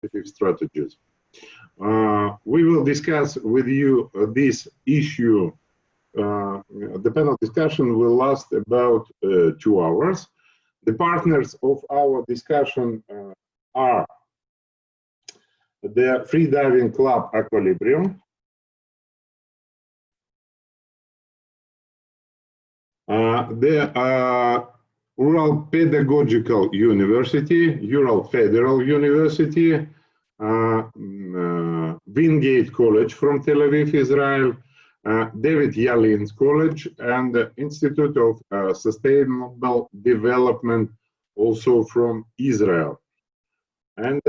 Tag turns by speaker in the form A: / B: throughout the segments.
A: effective strategies. We will discuss with you this issue. The panel discussion will last about 2 hours. The partners of our discussion are the freediving club Equilibrium, the Ural Pedagogical University, Ural Federal University, Wingate College from Tel Aviv, Israel, David Yalin's College, and the Institute of Sustainable Development, also from Israel. And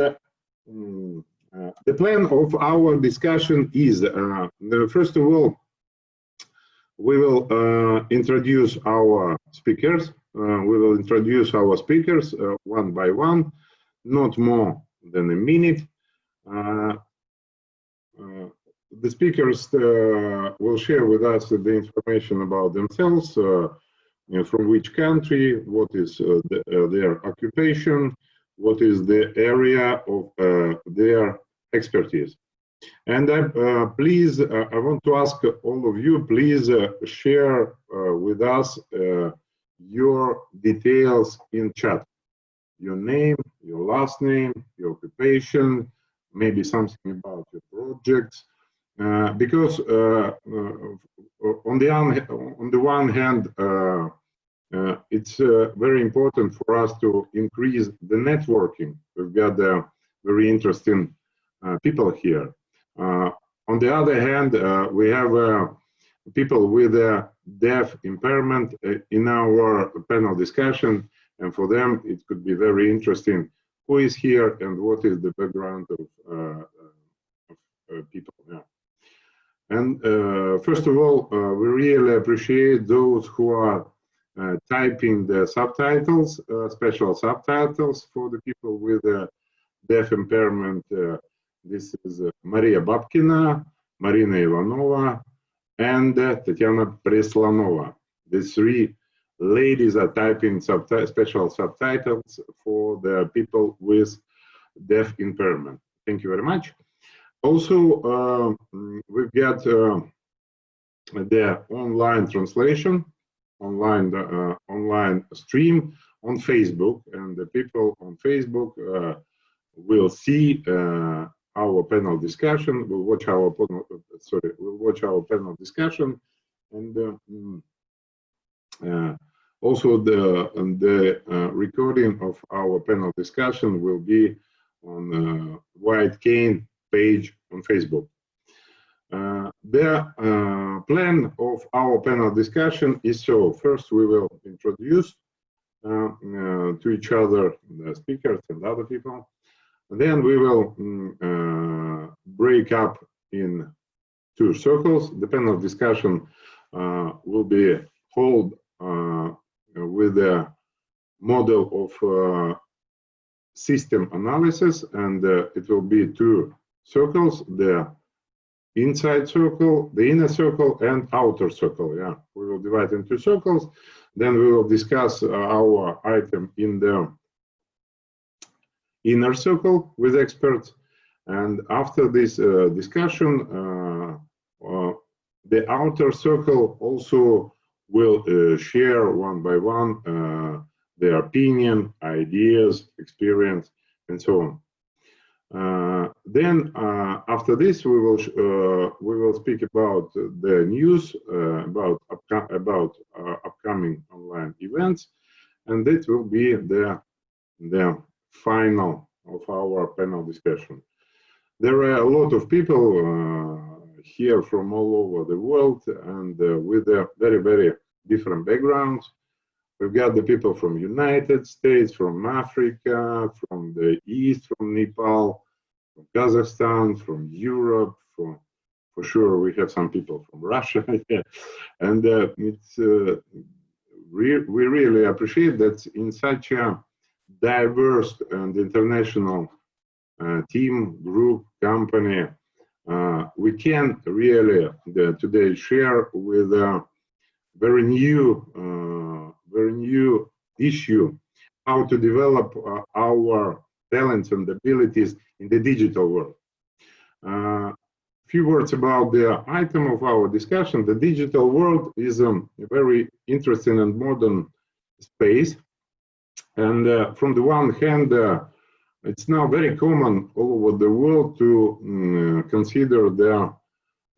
A: the plan of our discussion is, first of all, we will introduce our speakers. One by one, not more than a minute. The speakers will share with us the information about themselves, from which country, what is their occupation, what is the area of their expertise. And please, I want to ask all of you, please share with us your details in chat. Your name, your last name, your occupation, maybe something about your projects. Because on the one hand, it's very important for us to increase the networking. We've got very interesting people here. On the other hand, we have people with a deaf impairment in our panel discussion, and for them it could be very interesting who is here and what is the background of people. Yeah. And first of all, we really appreciate those who are typing the subtitles, special subtitles for the people with deaf impairment. This is Maria Babkina, Marina Ivanova, and Tatiana Preslanova. The 3 ladies are typing special subtitles for the people with deaf impairment. Thank you very much. Also, we've got the online translation, online stream on Facebook, and the people on Facebook will see our panel discussion. Will watch our panel discussion, and also the recording of our panel discussion will be on White Cane page on Facebook. The plan of our panel discussion is so: first we will introduce to each other the speakers and other people. Then we will break up in 2 circles. The panel discussion will be held with a model of system analysis, and it will be 2 circles: the inside circle, the inner circle, and outer circle. Yeah, we will divide into circles. Then we will discuss our item in the inner circle with experts, and after this discussion, the outer circle also will share one by one their opinion, ideas, experience, and so on. Then after this, we will speak about the news, about upcoming online events, and that will be the final of our panel discussion. There are a lot of people here from all over the world, and with very different backgrounds. We've got the people from United States, from Africa, from the East, from Nepal, from Kazakhstan, from Europe, for sure we have some people from Russia. And we really appreciate that in such a diverse and international team, group, company, we can really today share with a very new issue how to develop our talents and abilities in the digital world. Few words about the item of our discussion. The digital world is a very interesting and modern space. And from the one hand, it's now very common all over the world to consider the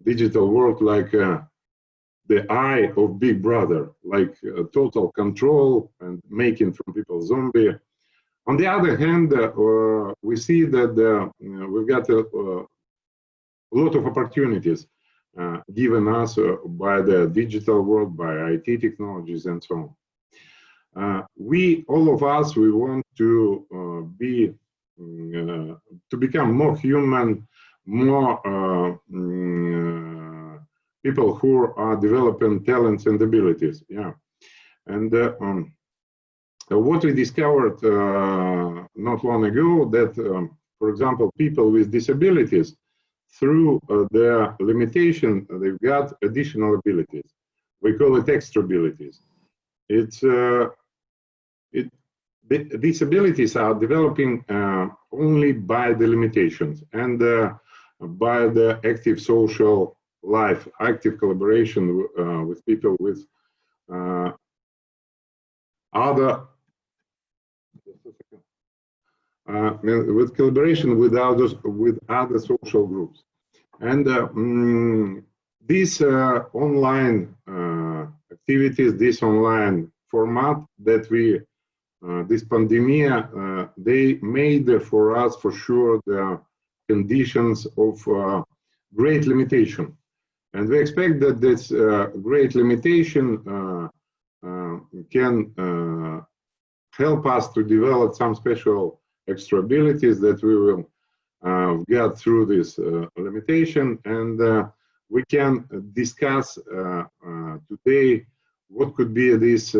A: digital world like the eye of Big Brother, like total control and making from people zombie. On the other hand, we see that we've got a lot of opportunities given us by the digital world, by IT technologies, and so on. All of us, we want to become more human, more people who are developing talents and abilities. Yeah, and what we discovered not long ago that, for example, people with disabilities, through their limitation, they've got additional abilities. We call it extrabilities. These abilities are developing only by the limitations and by the active social life, active collaboration with people with with collaboration with other social groups. And these online activities, this online format that this pandemic, they made for us, for sure, the conditions of great limitation. And we expect that this great limitation can help us to develop some special extra abilities that we will get through this limitation. And we can discuss today what could be these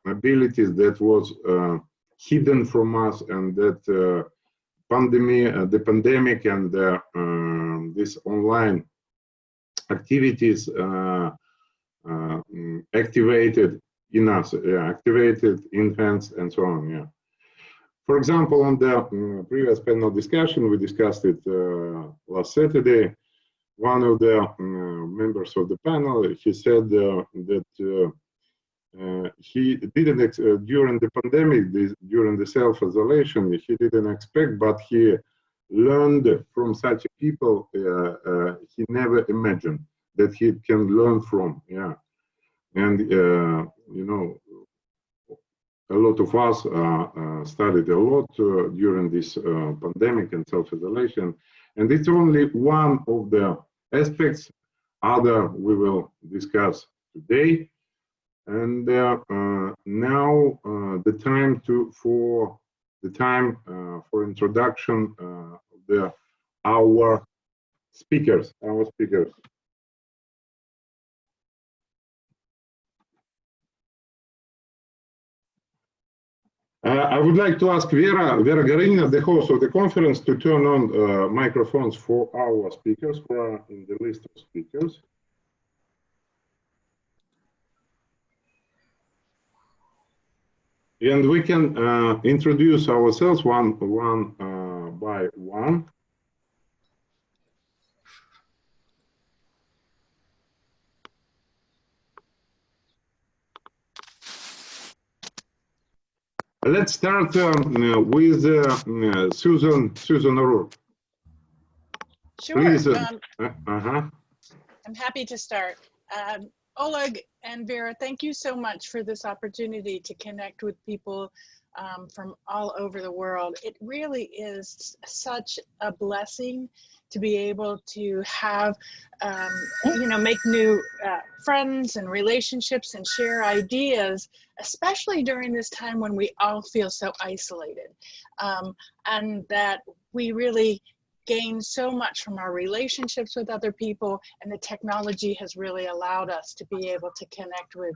A: abilities that was hidden from us, and that the pandemic and this online activities activated in us, activated, enhanced, and so on. Yeah. For example, on the previous panel discussion, we discussed it last Saturday. One of the members of the panel, he said that he didn't, during the pandemic, during the self-isolation, he didn't expect, but he learned from such people he never imagined that he can learn from. Yeah. And, you know, a lot of us studied a lot during this pandemic and self-isolation, and it's only one of the aspects. Other we will discuss today. And now the time for introduction of our speakers. I would like to ask Vera Garina, the host of the conference, to turn on microphones for our speakers who are in the list of speakers. And we can introduce ourselves one by one. Let's start with Susan O'Rourke.
B: Sure.
A: Please.
B: I'm happy to start. Oleg and Vera, thank you so much for this opportunity to connect with people from all over the world. It really is such a blessing to be able to have, you know, make new friends and relationships and share ideas, especially during this time when we all feel so isolated, and that we really gain so much from our relationships with other people, and the technology has really allowed us to be able to connect with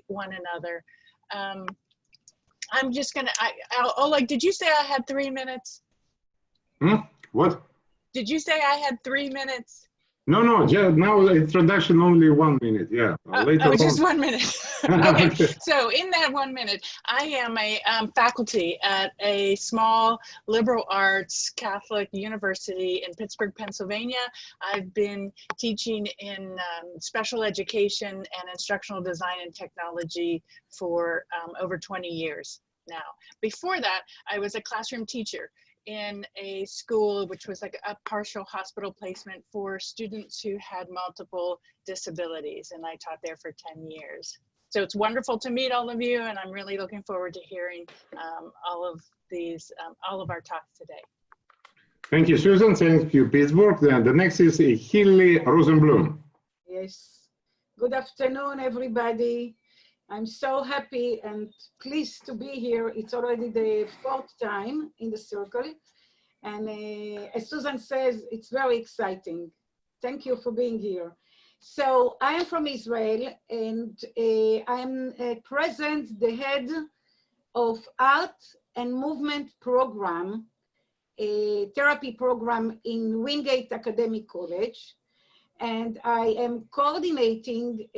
B: one another. I'm just gonna, Oleg, did you say I had 3 minutes?
A: What?
B: Did you say I had 3 minutes?
A: No, yeah, now introduction only 1 minute. Yeah, later
B: Oh, just
A: on.
B: 1 minute. Okay, so in that 1 minute, I am a faculty at a small liberal arts Catholic university in Pittsburgh, Pennsylvania. I've been teaching in special education and instructional design and technology for over 20 years now. Before that, I was a classroom teacher in a school which was like a partial hospital placement for students who had multiple disabilities, and I taught there for 10 years. So it's wonderful to meet all of you, and I'm really looking forward to hearing all of our talks today.
A: Thank you, Susan. Thank you, Pittsburgh. Then the next is Hilly Rosenblum.
C: Yes. Good afternoon, everybody. I'm so happy and pleased to be here. It's already the 4th time in the circle. And as Susan says, it's very exciting. Thank you for being here. So I am from Israel, and I'm present the head of Art and Movement Program, a therapy program in Wingate Academic College. And I am coordinating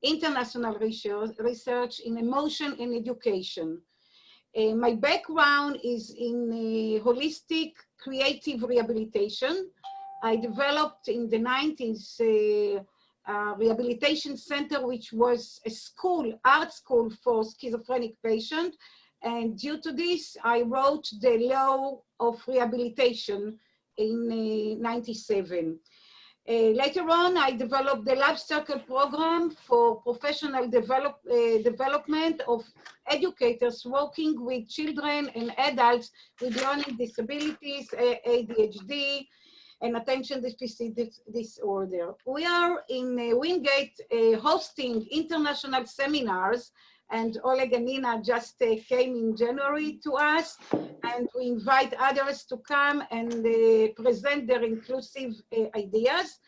C: international research in emotion and education. My background is in holistic creative rehabilitation. I developed in the 90s a rehabilitation center, which was a school, art school for schizophrenic patients. And due to this, I wrote the law of rehabilitation in 97. Later on, I developed the Lab Circle program for professional development of educators working with children and adults with learning disabilities, ADHD, and attention deficit disorder. We are in Wingate hosting international seminars, and Oleg and Nina just came in January to us, and we invite others to come and present their inclusive ideas.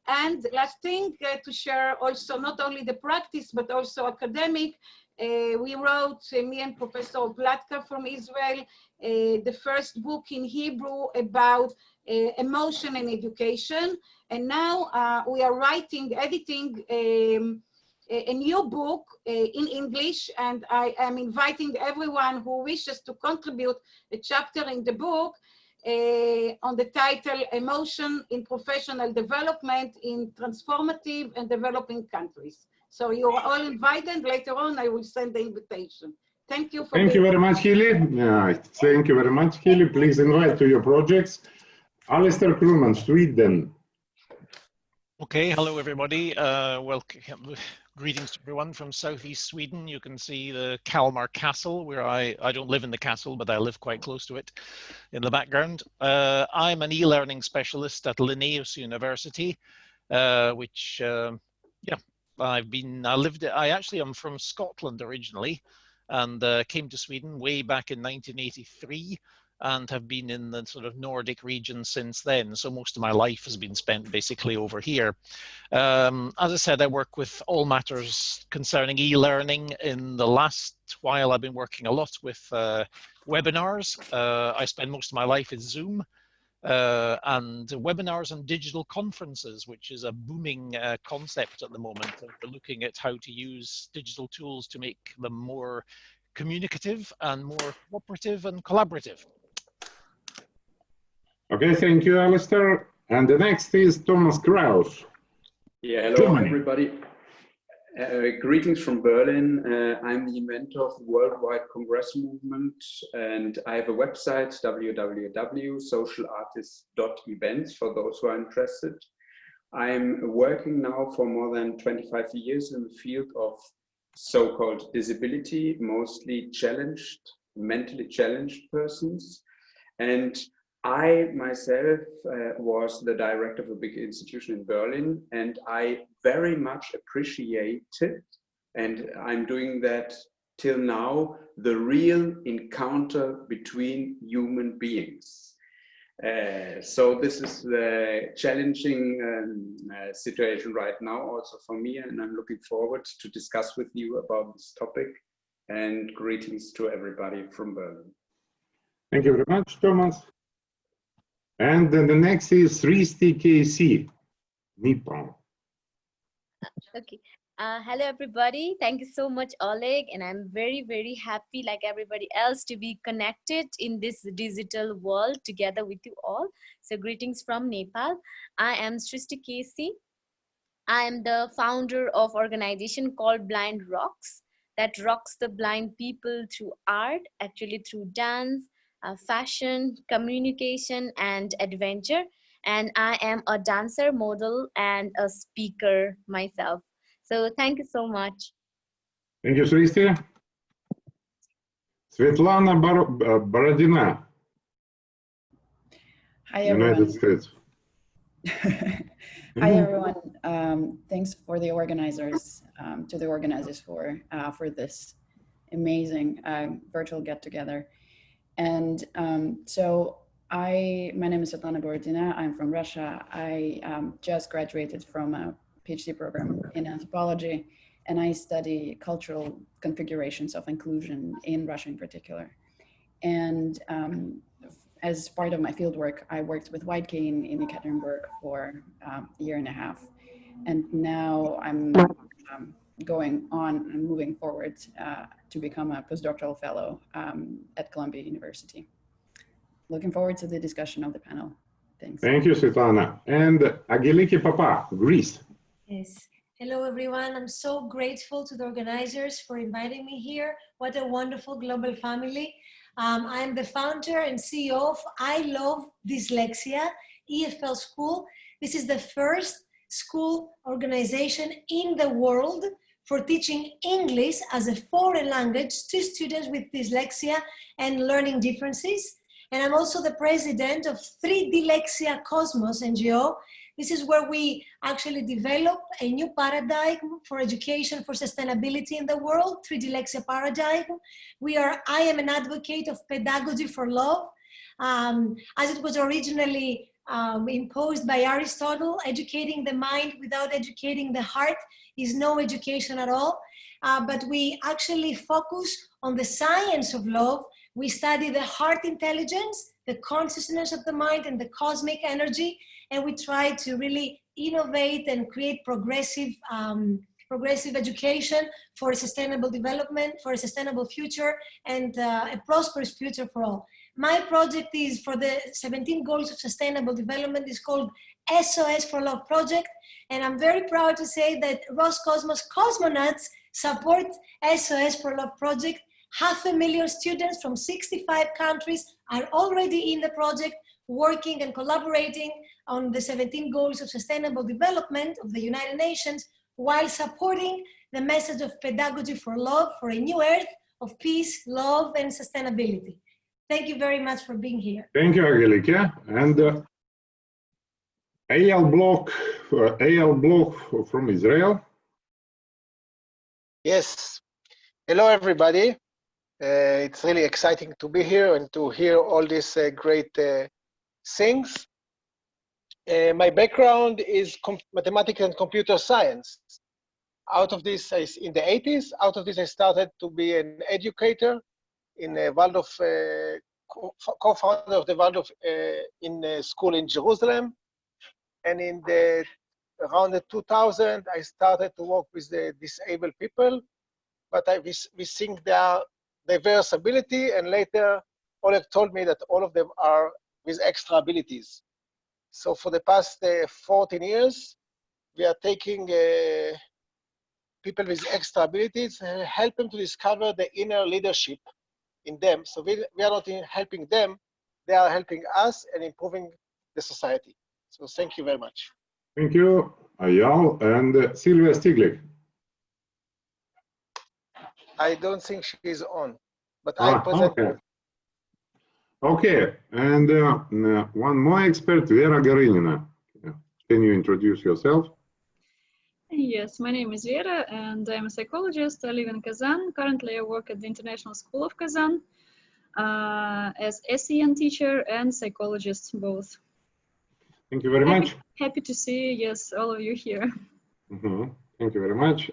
C: And last thing to share also not only the practice, but also academic. We wrote, me and Professor Blatka from Israel, the first book in Hebrew about emotion and education. And now we are editing a new book in English, and I am inviting everyone who wishes to contribute a chapter in the book on the title Emotion in Professional Development in Transformative and Developing Countries. So you are all invited. Later on, I will send the invitation. Thank you.
A: Thank you very much, Hilly. Thank you very much, Hilly. Please invite to your projects. Alistair Krugman, Sweden.
D: Okay, hello everybody. Welcome. Greetings to everyone from southeast Sweden. You can see the Kalmar Castle, where I don't live in the castle, but I live quite close to it in the background. I'm an e-learning specialist at Linnaeus University, which, yeah, I actually am from Scotland originally, and came to Sweden way back in 1983. And have been in the sort of Nordic region since then. So most of my life has been spent basically over here. As I said, I work with all matters concerning e-learning. In the last while, I've been working a lot with webinars. I spend most of my life in Zoom and webinars and digital conferences, which is a booming concept at the moment. And we're looking at how to use digital tools to make them more communicative and more cooperative and collaborative.
A: Okay, thank you, Alistair. And the next is Thomas Kraus.
E: Yeah, hello
A: Germany.
E: Everybody. Greetings from Berlin. I'm the inventor of the Worldwide Congress Movement, and I have a website, www.socialartist.events, for those who are interested. I'm working now for more than 25 years in the field of so-called disability, mostly challenged, mentally challenged persons. And I myself was the director of a big institution in Berlin, and I very much appreciated, and I'm doing that till now, the real encounter between human beings. So this is the challenging situation right now also for me, and I'm looking forward to discuss with you about this topic. And greetings to everybody from Berlin.
A: Thank you very much, Thomas. And then the next is Sristi KC, Nippon.
F: Okay. Hello, everybody. Thank you so much, Oleg. And I'm very, very happy, like everybody else, to be connected in this digital world together with you all. So greetings from Nepal. I am Sristi Kesi. I am the founder of organization called Blind Rocks that rocks the blind people through art, actually through dance, fashion, communication, and adventure. And I am a dancer, model, and a speaker myself. So thank you so much.
A: Thank you, Sristi. Svetlana Borodina,
G: Hi,
A: United
G: everyone.
A: States.
G: Hi, everyone. Thanks for the organizers, to the organizers for this amazing virtual get-together. And so my name is Svetlana Borodina. I'm from Russia. I just graduated from a PhD program in anthropology, and I study cultural configurations of inclusion in Russia in particular. And as part of my fieldwork, I worked with White Cane in Yekaterinburg for a year and a half. And now I'm going on and moving forward to become a postdoctoral fellow at Columbia University. Looking forward to the discussion of the panel. Thanks.
A: Thank you, Svetlana. And Angeliki Papa, Greece.
H: Yes. Hello, everyone. I'm so grateful to the organizers for inviting me here. What a wonderful global family. I am the founder and CEO of I Love Dyslexia, EFL School. This is the first school organization in the world for teaching English as a foreign language to students with dyslexia and learning differences. And I'm also the president of 3Dylexia Cosmos NGO. This is where we actually develop a new paradigm for education for sustainability in the world, 3Dylexia paradigm. I am an advocate of pedagogy for love. As it was originally imposed by Aristotle, educating the mind without educating the heart is no education at all. But we actually focus on the science of love. We study the heart intelligence, the consciousness of the mind, and the cosmic energy. And we try to really innovate and create progressive education for sustainable development, for a sustainable future, and a prosperous future for all. My project is for the 17 Goals of Sustainable Development. Is called SOS for Love Project. And I'm very proud to say that Roscosmos cosmonauts support SOS for Love Project. 500,000 students from 65 countries are already in the project, working and collaborating on the 17 Goals of Sustainable Development of the United Nations, while supporting the message of pedagogy for love, for a new earth of peace, love, and sustainability. Thank you very much for being here.
A: Thank you, Angelika. And Eyal Bloch from Israel.
I: Yes. Hello, everybody. It's really exciting to be here and to hear all these great things. My background is mathematics and computer science. Out of this, in the 80s, out of this I started to be an educator in Waldorf, co-founder of the Waldorf in a school in Jerusalem. And in around the 2000, I started to work with the disabled people, but we think they are diverse ability, and later Oleg told me that all of them are with extra abilities. So for the past 14 years, we are taking people with extra abilities and help them to discover the inner leadership in them. So we are not helping them, they are helping us and improving the society. So thank you very much.
A: Thank you, Eyal. And Sylvia Stiglitz.
I: I don't think she is on, but I present.
A: Okay. Okay, and one more expert, Vera Garinina. Can you introduce yourself?
J: Yes, my name is Vera, and I'm a psychologist. I live in Kazan. Currently, I work at the International School of Kazan as SEN teacher and psychologist, both.
A: Thank you very much.
J: Happy to see, yes, all of you here.
A: Thank you very much.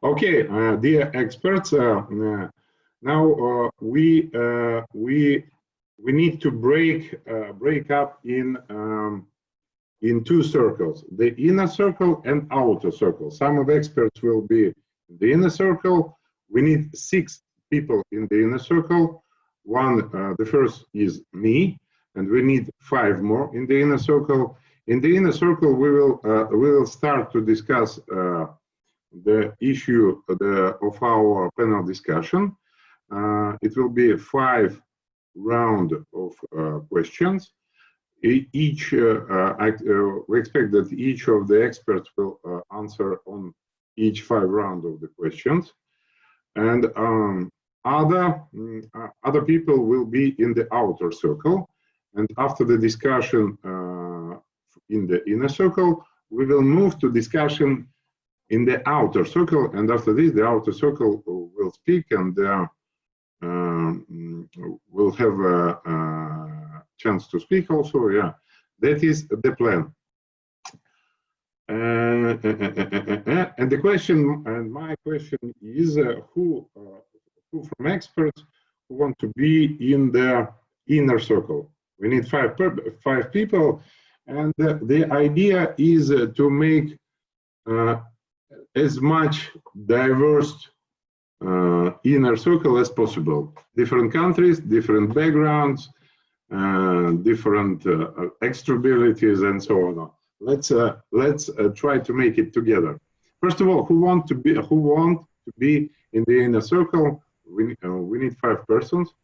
A: Okay, dear experts, now we we need to break up in two circles, the inner circle and outer circle. Some of the experts will be in the inner circle. We need 6 people in the inner circle. The first is me, and we need 5 more in the inner circle. In the inner circle, we will start to discuss the issue of our panel discussion. It will be a 5 round of questions. We expect that each of the experts will answer on each 5 rounds of the questions, and other people will be in the outer circle. And after the discussion in the inner circle, we will move to discussion in the outer circle. And after this, the outer circle will speak, and will have a chance to speak also. Yeah, that is the plan. And the question, and my question is, who from experts who want to be in the inner circle? We need 5 people, and the idea is to make as much diverse inner circle as possible. Different countries, different backgrounds, different extrabilities, and so on. Let's try to make it together. First of all, who want to be in the inner circle? We need 5 persons.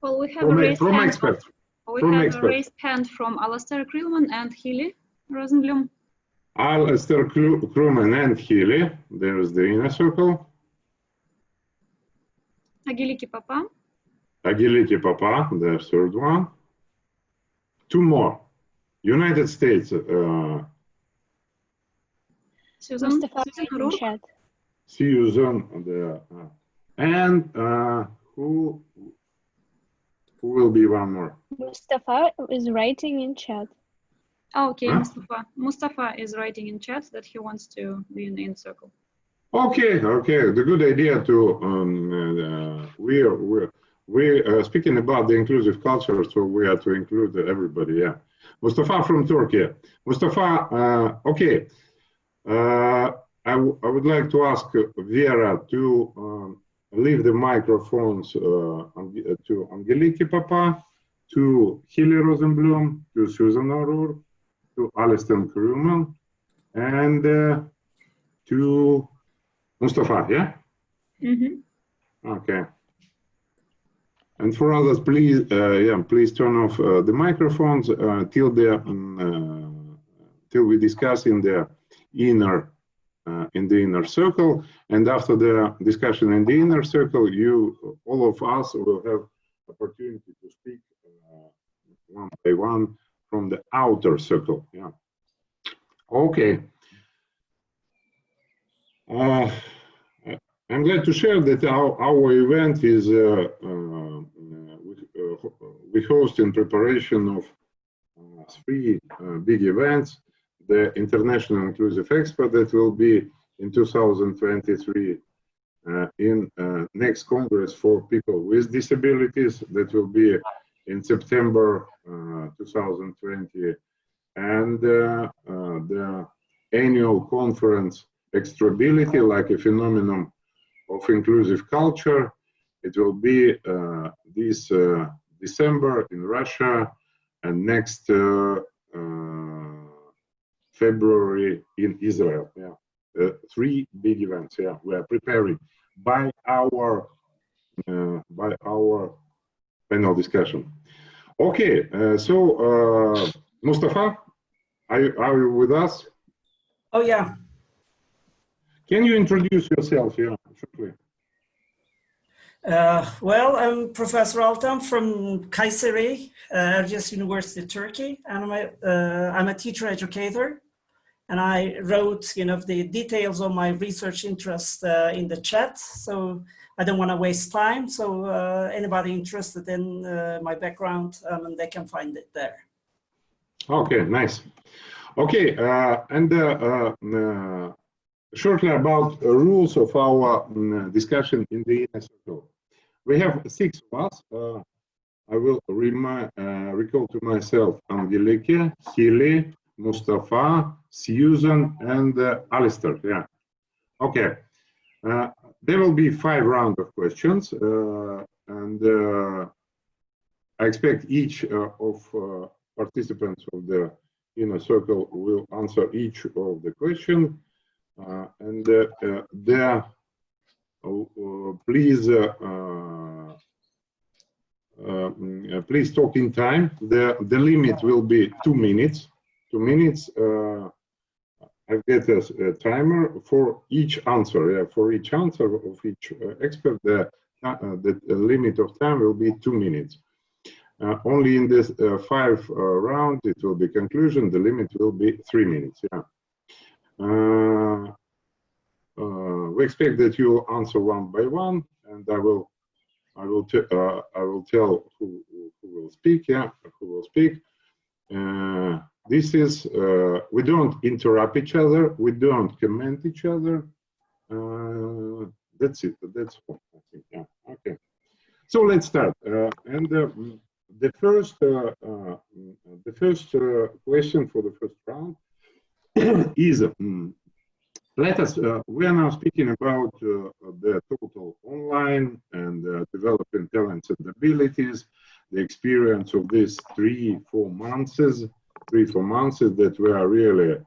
J: Well, we have a raised hand from Alastair Krillman and Hilly Rosenblum.
A: Alastair Krillman and Hilly. There's the inner circle.
J: Agiliki Papa.
A: Agiliki Papa, the third one. 2 more. United States.
J: Susan
K: Chat.
A: Susan. And who will be one more?
K: Mustafa is writing in chat.
J: Oh, okay,
A: huh?
J: Mustafa is writing in chat that he wants to be in the inner circle.
A: Okay. The good idea to we're speaking about the inclusive culture, so we have to include everybody. Yeah, Mustafa from Turkey. Mustafa, okay. I would like to ask Vera to leave the microphones to Angeliki Papa, to Hilly Rosenblum, to Susan Arur, to Alastair Krillman, and to Mustafa, yeah? Mm-hmm. Okay. And for others, please, please turn off the microphones till we discuss in the inner circle. And after the discussion in the inner circle, all of us will have opportunity to speak one by one from the outer circle. Yeah. Okay. I'm glad to share that our event is we host in preparation of 3 big events. The International Inclusive Expo that will be in 2023 in next Congress for people with disabilities that will be in September 2020, and the annual conference Extrability, like a phenomenon of inclusive culture. It will be this December in Russia, and next February in Israel. Yeah, 3 big events. Yeah, we are preparing by our panel discussion. Okay, so Mustafa, are you with us?
L: Oh yeah.
A: Can you introduce yourself? Yeah, shortly.
L: Well, I'm Professor Altan from Kayseri, Erciyes University, Turkey, and I'm a teacher educator. And I wrote, the details of my research interest in the chat. So I don't want to waste time. So anybody interested in my background, they can find it there.
A: Okay, nice. Okay, and shortly about rules of our discussion in the inner circle. We have 6 of us. I will recall to myself Angelike, Hilly, Mustafa, Susan, and Alistair. Yeah. Okay. There will be 5 rounds of questions, and I expect each of participants of the inner circle will answer each of the questions. And please please talk in time. The limit will be 2 minutes. 2 minutes. I get a timer for each answer. Yeah, for each answer of each expert, the limit of time will be 2 minutes. Only in this 5 round, it will be conclusion. The limit will be 3 minutes. Yeah. We expect that you will answer one by one, and I will tell who will speak. Yeah, who will speak. This is we don't interrupt each other. We don't comment each other. That's it. That's all. I think. Yeah. Okay. So let's start. And the first question for the first round is. Let us, we are now speaking about the total online and developing talents and abilities, the experience of these 3-4 months that we are really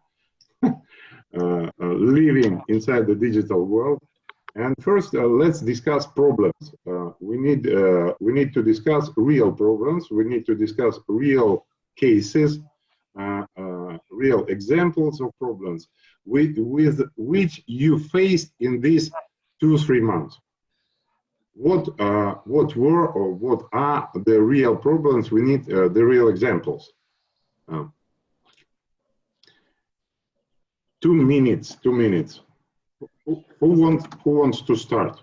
A: living inside the digital world. And first, let's discuss problems. We need to discuss real problems. We need to discuss real cases, real examples of problems with which you faced in these 2-3 months. What were or what are the real problems? We need the real examples. 2 minutes. 2 minutes. Who wants to start?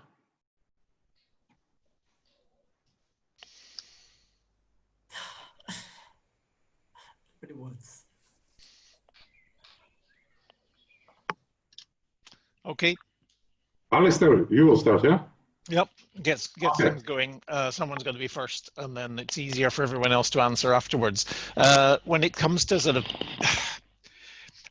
D: Okay.
A: Alistair, you will start, yeah?
D: Yep, gets
A: Okay.
D: things going. Someone's going to be first, and then it's easier for everyone else to answer afterwards. When it comes to sort of,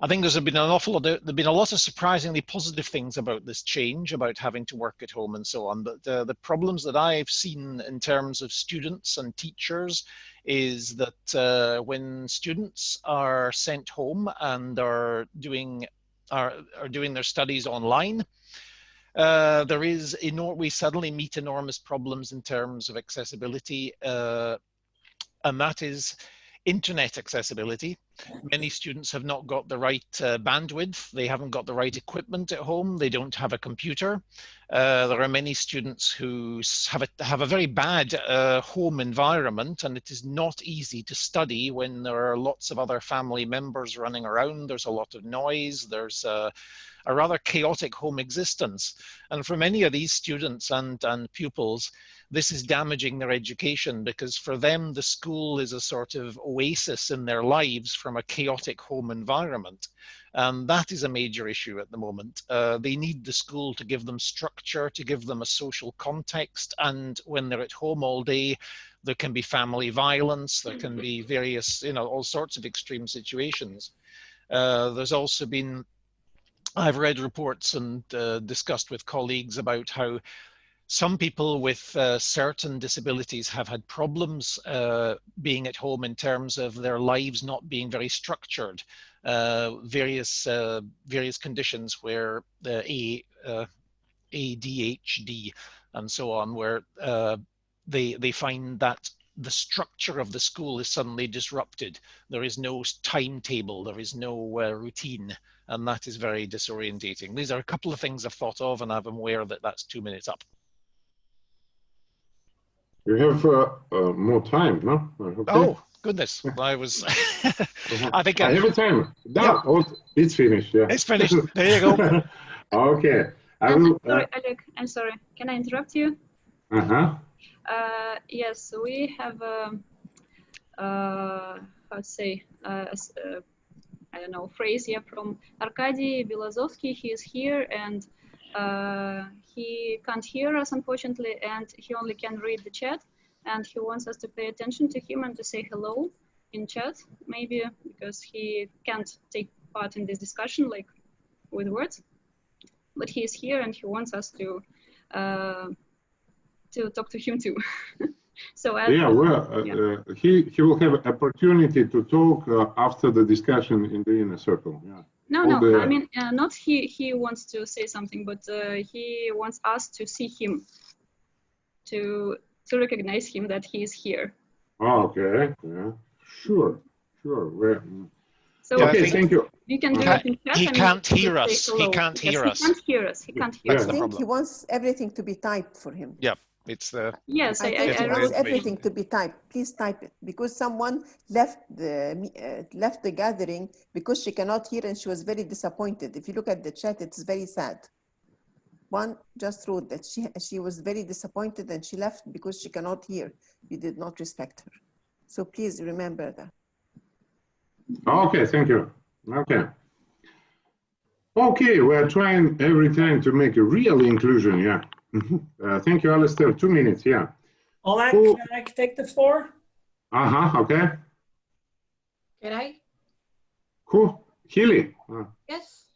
D: I think there's been an awful lot. There've been a lot of surprisingly positive things about this change, about having to work at home and so on. But the problems that I've seen in terms of students and teachers is that when students are sent home and are doing their studies online, we suddenly meet enormous problems in terms of accessibility, and that is internet accessibility. Many students have not got the right bandwidth. They haven't got the right equipment at home. They don't have a computer. There are many students who have a very bad home environment, and it is not easy to study when there are lots of other family members running around. There's a lot of noise. There's a rather chaotic home existence. And for many of these students and pupils, this is damaging their education, because for them, the school is a sort of oasis in their lives from a chaotic home environment. And that is a major issue at the moment. They need the school to give them structure, to give them a social context. And when they're at home all day, there can be family violence, there can be various, all sorts of extreme situations. There's also been, I've read reports and discussed with colleagues about how some people with certain disabilities have had problems being at home in terms of their lives not being very structured. Various conditions where ADHD and so on, where they find that the structure of the school is suddenly disrupted. There is no timetable, there is no routine, and that is very disorientating. These are a couple of things I've thought of, and I'm aware that that's 2 minutes up.
A: You have more time, no? Okay.
D: Oh, goodness. I was, I think
A: I have a timer. No,
D: yeah.
A: oh, it's finished, yeah.
D: It's finished. There you go.
A: Okay. I will.
J: Sorry, Oleg, I'm sorry. Can I interrupt you?
A: Uh-huh.
J: Yes, we have, how to say, I don't know, phrase here from Arkady Belazovsky. He is here, and he can't hear us, unfortunately, and he only can read the chat. and he wants us to pay attention to him and to say hello in chat, maybe because he can't take part in this discussion like with words, but he is here and he wants us to talk to him too. So
A: yeah, well, he will have opportunity to talk after the discussion in the inner circle. Yeah.
J: No, I mean not he wants to say something, but he wants us to see him, to recognize him that he is here.
A: Oh, okay. Yeah. Sure.
J: So
A: okay, thank you.
J: We can do it in chat.
D: He can't hear us. He can't hear us.
J: He can't hear us. He can't hear us.
M: I think he wants everything to be typed for him.
D: Yeah, it's the.
J: Yes,
M: I think he wants everything to be typed. Please type it, because someone left the gathering because she cannot hear and she was very disappointed. If you look at the chat, it's very sad. One just wrote that she was very disappointed and she left because she cannot hear. You did not respect her. So please remember that.
A: Okay, thank you. Okay, we're trying every time to make a real inclusion, yeah. Thank you, Alistair. 2 minutes, yeah.
L: Oleg, can I take the floor?
A: Okay.
C: Can I?
A: Who? Hilly?
C: Yes.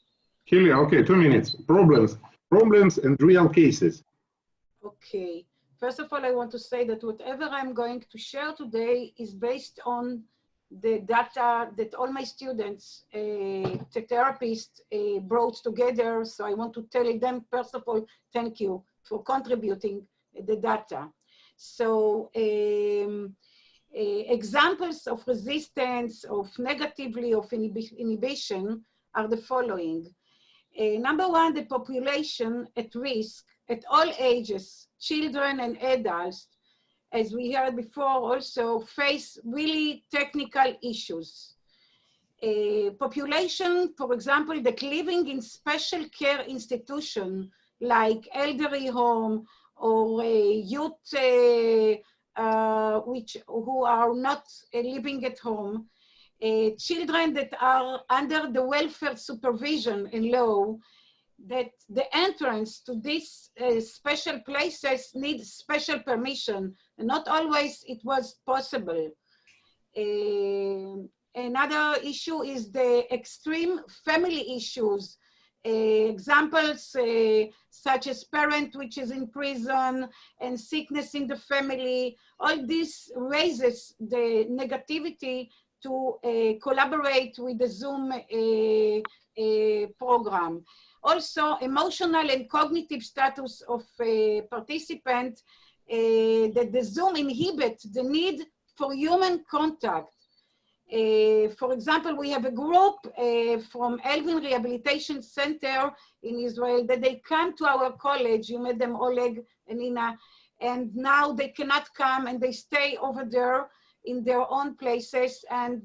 A: Hilly, okay, 2 minutes. Problems and real cases.
C: Okay. First of all, I want to say that whatever I'm going to share today is based on the data that all my students, the therapists, brought together. So I want to tell them, first of all, thank you for contributing the data. So examples of resistance, of negatively of inhibition are the following. Number one, the population at risk at all ages, children and adults, as we heard before, also face really technical issues. Population, for example, that living in special care institution like elderly home or youth who are not living at home, children that are under the welfare supervision in law, that the entrance to these special places needs special permission, and not always it was possible. Another issue is the extreme family issues. Examples such as parent which is in prison and sickness in the family. All this raises the negativity to collaborate with the Zoom program. Also, emotional and cognitive status of a participant, that the Zoom inhibits the need for human contact. For example, we have a group from Elvin Rehabilitation Center in Israel that they come to our college. You met them, Oleg and Nina, and now they cannot come and they stay over there in their own places. And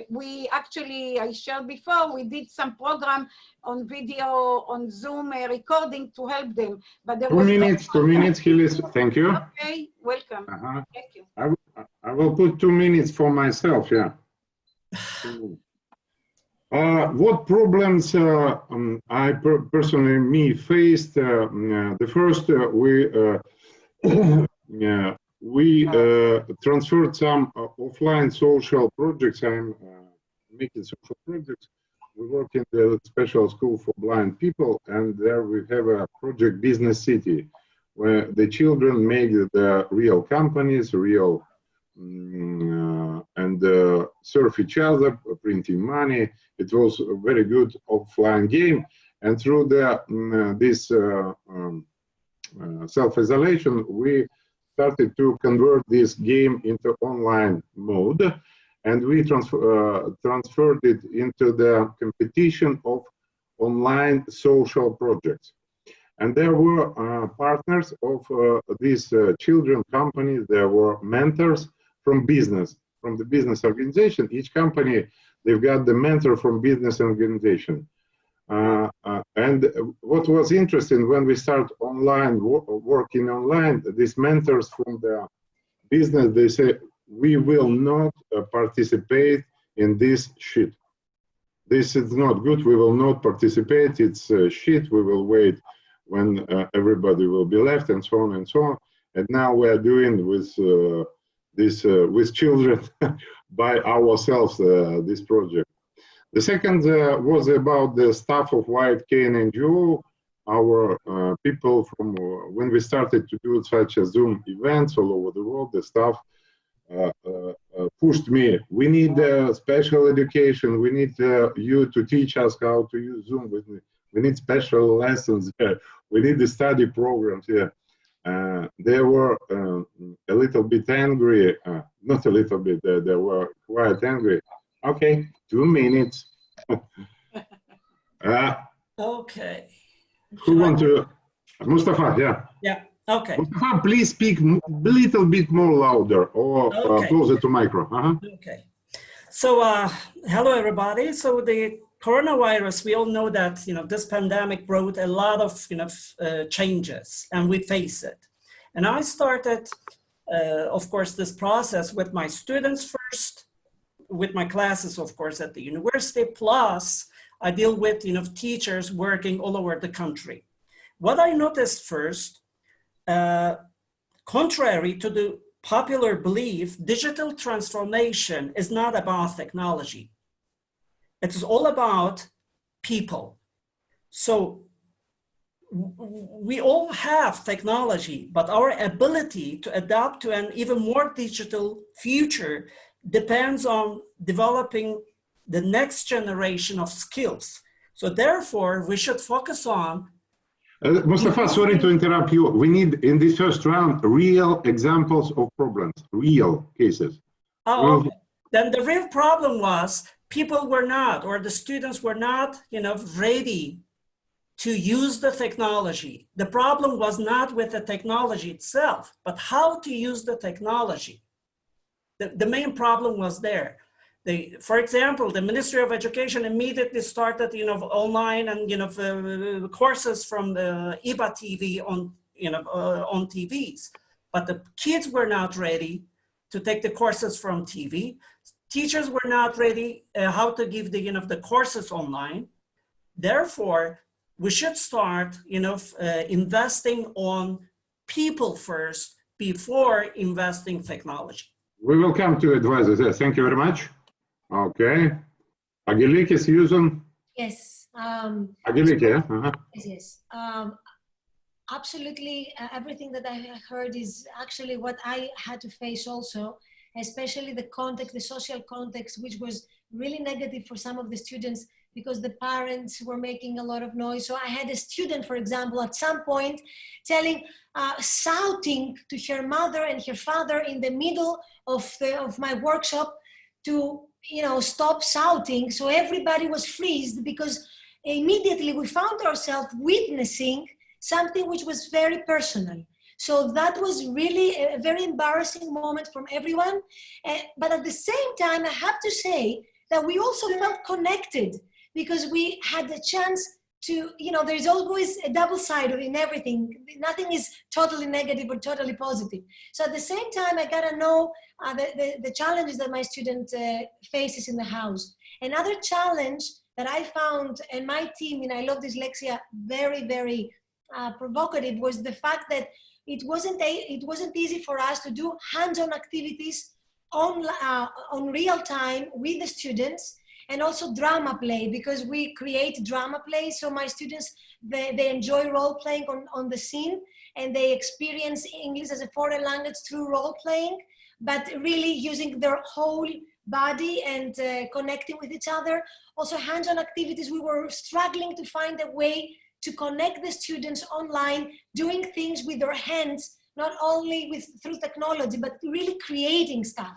C: we actually, I shared before, we did some program on video, on Zoom recording to help them. But there
A: 2
C: was
A: minutes, 2 minutes, Hillis, thank you.
C: Okay, welcome. Thank you.
A: I will put 2 minutes for myself, yeah. What problems I personally faced? The first, we transferred some offline social projects. I'm making social projects. We work in the special school for blind people, and there we have a project Business City, where the children make the real companies, real and serve each other, printing money. It was a very good offline game, and through this self-isolation, we started to convert this game into online mode, and we transferred it into the competition of online social projects. And there were partners of these children companies. There were mentors from business, from the business organization. Each company, they've got the mentor from business organization. And what was interesting, when we start online, working online, these mentors from the business, they say, we will not participate in this shit. This is not good, we will not participate, it's shit, we will wait when everybody will be left, and so on and so on. and now we are doing with with children by ourselves this project. The second was about the staff of White Cane NGO. Our people from when we started to do such as Zoom events all over the world, the staff pushed me. We need special education. We need you to teach us how to use Zoom. We need special lessons. We need the study programs here. They were a little bit angry, not a little bit, they were quite angry. Okay, 2 minutes.
L: Okay.
A: Who want to? Mustafa, yeah.
L: Yeah, okay.
A: Mustafa, please speak a little bit more louder or closer to micro.
L: Okay. So, hello everybody. So the coronavirus, we all know that, this pandemic brought a lot of, changes, and we face it. And I started, of course, this process with my students first, with my classes, of course, at the university, plus I deal with, teachers working all over the country. What I noticed first, contrary to the popular belief, digital transformation is not about technology. It is all about people. So we all have technology, but our ability to adapt to an even more digital future depends on developing the next generation of skills. So therefore, we should focus on
A: Mustafa, sorry to interrupt you. We need, in this first round, real examples of problems, real cases.
L: Oh, okay. Then the real problem was people were not, or the students were not, ready to use the technology. The problem was not with the technology itself, but how to use the technology. The main problem was there. For example, the Ministry of Education immediately started, online and courses from the IBA TV on TVs, but the kids were not ready to take the courses from TV. Teachers were not ready how to give the courses online. Therefore, we should start, investing on people first before investing technology.
A: We will come to advisors. Yes, thank you very much. Okay. Angeliki, Susan?
H: Yes.
A: Angeliki, yeah?
H: Yes. Absolutely. Everything that I heard is actually what I had to face also, especially the context, the social context, which was really negative for some of the students because the parents were making a lot of noise. So I had a student, for example, at some point shouting to her mother and her father in the middle of my workshop to, stop shouting. So everybody was freezed because immediately we found ourselves witnessing something which was very personal. So that was really a very embarrassing moment from everyone. But at the same time, I have to say that we also felt connected because we had the chance to, there's always a double side in everything. Nothing is totally negative or totally positive. So at the same time, I got to know the challenges that my student faces in the house. Another challenge that I found, and my team in I Love Dyslexia, very, very provocative, was the fact that it wasn't easy for us to do hands-on activities on real time with the students, and also drama play, because we create drama play. So my students, they enjoy role playing on the scene, and they experience English as a foreign language through role playing, but really using their whole body and connecting with each other. Also hands-on activities, we were struggling to find a way to connect the students online, doing things with their hands, not only through technology, but really creating stuff.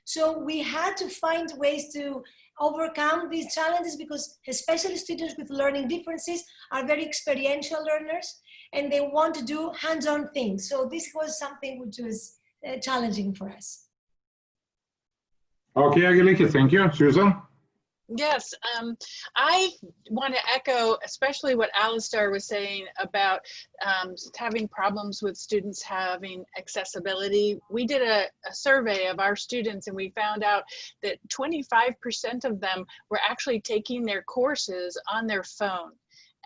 H: So we had to find ways to overcome these challenges, because especially students with learning differences are very experiential learners and they want to do hands-on things. So this was something which was challenging for us.
A: Okay, Angeliki, thank you. Susan?
B: Yes, I want to echo especially what Alistair was saying about having problems with students having accessibility. We did a survey of our students and we found out that 25% of them were actually taking their courses on their phone.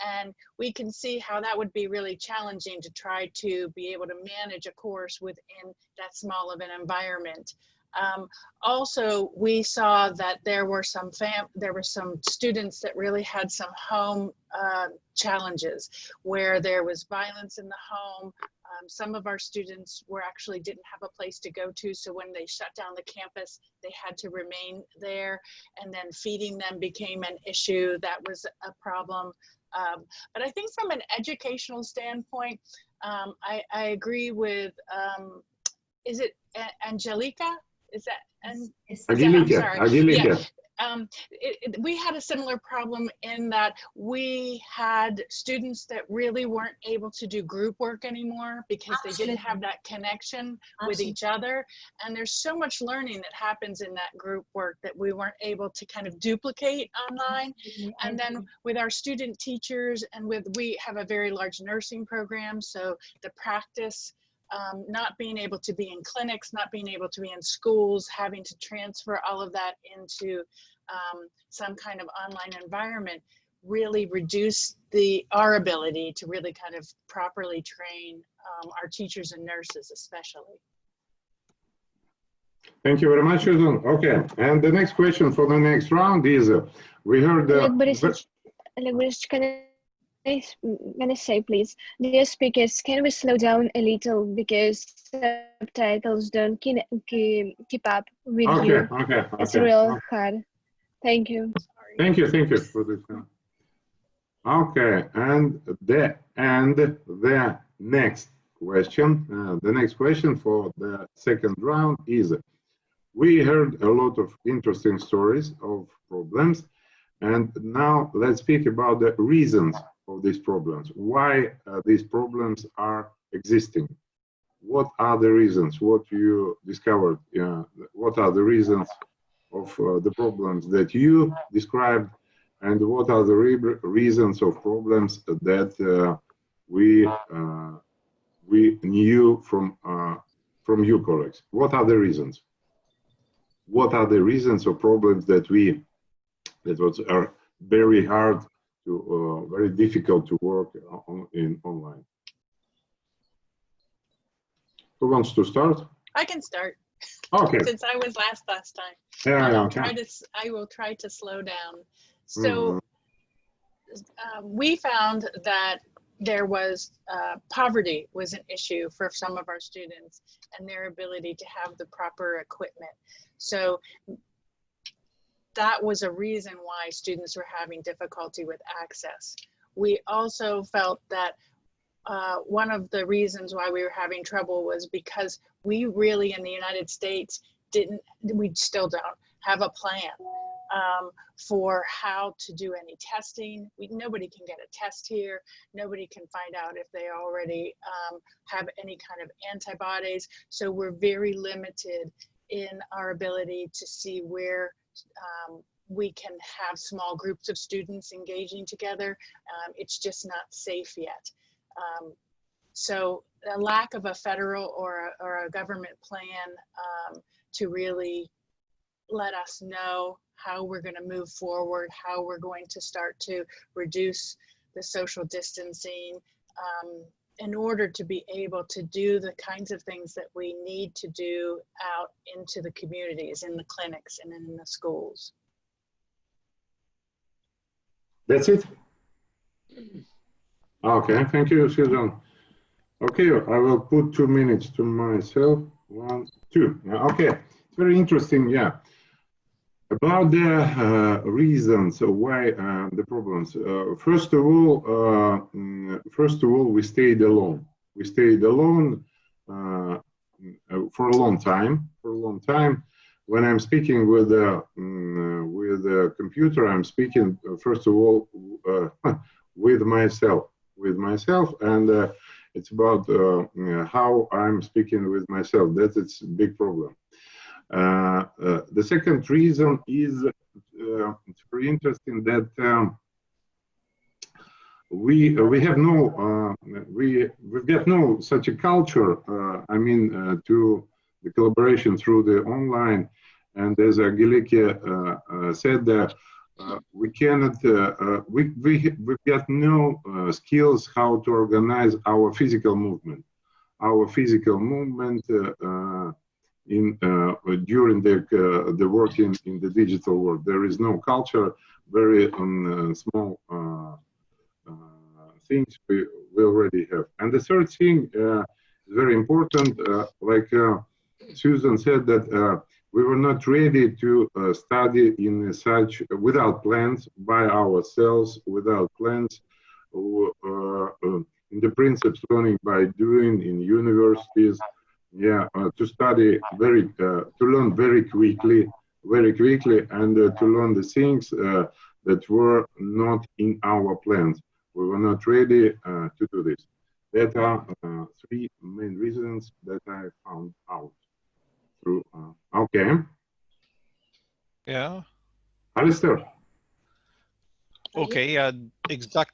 B: And we can see how that would be really challenging to try to be able to manage a course within that small of an environment. Also, we saw that there were some students that really had some home challenges where there was violence in the home. Some of our students didn't have a place to go to, so when they shut down the campus, they had to remain there, and then feeding them became an issue. That was a problem. But I think from an educational standpoint, I agree with, is it Angelica? Is that, and
A: Angelica.
B: We had a similar problem in that we had students that really weren't able to do group work anymore because they didn't have that connection with each other. And there's so much learning that happens in that group work that we weren't able to kind of duplicate online. And then with our student teachers and we have a very large nursing program, so the practice, not being able to be in clinics, not being able to be in schools, having to transfer all of that into some kind of online environment really reduced our ability to really kind of properly train our teachers and nurses especially.
A: Thank you very much, Susan. Okay, and the next question for the next round is, we heard...
K: Can I say, please, dear speakers, can we slow down a little because subtitles don't keep up with you. It's real hard. Thank you.
A: Thank you for this. Okay, and the next question for the second round is, we heard a lot of interesting stories of problems, and now let's speak about the reasons of these problems. Why these problems are existing? What are the reasons? What you discovered? What are the reasons of the problems that you described, and what are the reasons of problems that we knew from you colleagues? What are the reasons? What are the reasons of problems that are very hard to very difficult to work in online? Who wants to start?
B: I can start.
A: Okay.
B: Since I was last time. I will try to slow down. So we found that there was poverty was an issue for some of our students and their ability to have the proper equipment. So that was a reason why students were having difficulty with access. We also felt that one of the reasons why we were having trouble was because we really in the United States we still don't have a plan for how to do any testing. Nobody can get a test here. Nobody can find out if they already have any kind of antibodies. So we're very limited in our ability to see where we can have small groups of students engaging together. It's just not safe yet. So a lack of a federal or a government plan to really let us know how we're going to move forward, how we're going to start to reduce the social distancing in order to be able to do the kinds of things that we need to do out into the communities, in the clinics and in the schools.
A: That's it? Okay, thank you, Susan. Okay, I will put 2 minutes to myself. 1, 2. Okay, it's very interesting, yeah. About the reasons why the problems. First of all, we stayed alone. We stayed alone for a long time. When I'm speaking with a computer, I'm speaking first of all with myself, and it's about how I'm speaking with myself. That it's a big problem. The second reason is it's very interesting that we've got no such a culture. To the collaboration through the online, and as Angelica said, we cannot, we got no skills how to organize our physical movement. Our physical movement during the work in the digital world. There is no culture, very small things we already have. And the third thing is very important, like Susan said, that we were not ready to study in such, without plans, by ourselves, without plans, in the principles learning by doing in universities, yeah, to study to learn very quickly, and to learn the things that were not in our plans. We were not ready to do this. That are three main reasons that I found out through. Okay.
D: Yeah.
A: Alistair.
D: Okay.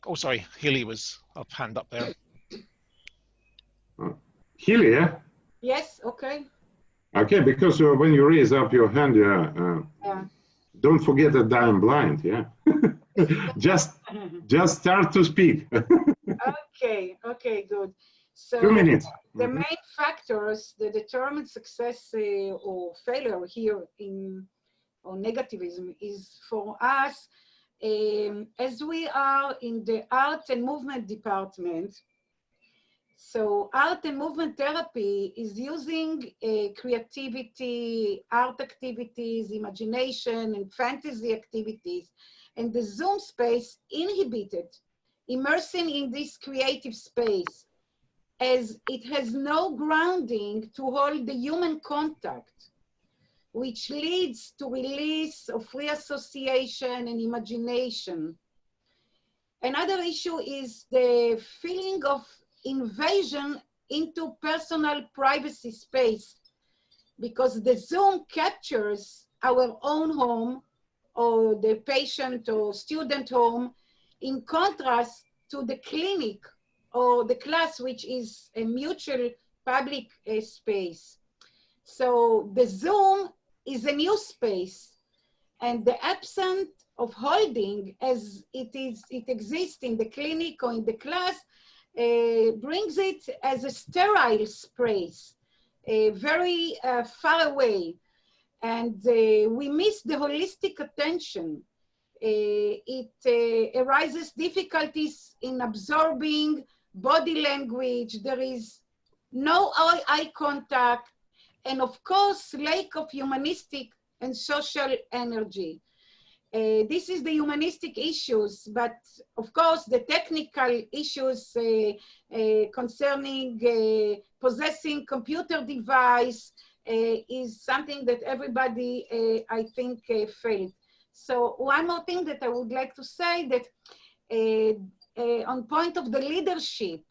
D: Oh, sorry. Haley was up, hand up there.
A: Haley, yeah?
C: Yes, okay.
A: Okay, because when you raise up your hand,
C: Yeah.
A: don't forget that I am blind, yeah? just start to speak.
C: Okay, good. So
A: 2 minutes.
C: The main factors that determine success or failure here on negativism is for us, as we are in the art and movement department. So art and movement therapy is using creativity, art activities, imagination, and fantasy activities, and the Zoom space inhibited, immersing in this creative space, as it has no grounding to hold the human contact, which leads to release of free association and imagination. Another issue is the feeling of invasion into personal privacy space, because the Zoom captures our own home or the patient or student home, in contrast to the clinic or the class, which is a mutual public space. So the Zoom is a new space, and the absence of holding as it exists in the clinic or in the class brings it as a sterile space, very far away. And we miss the holistic attention. It arises difficulties in absorbing body language. There is no eye contact, and of course, lack of humanistic and social energy. This is the humanistic issues, but of course, the technical issues concerning possessing computer device is something that everybody, I think, failed. So one more thing that I would like to say, that on point of the leadership,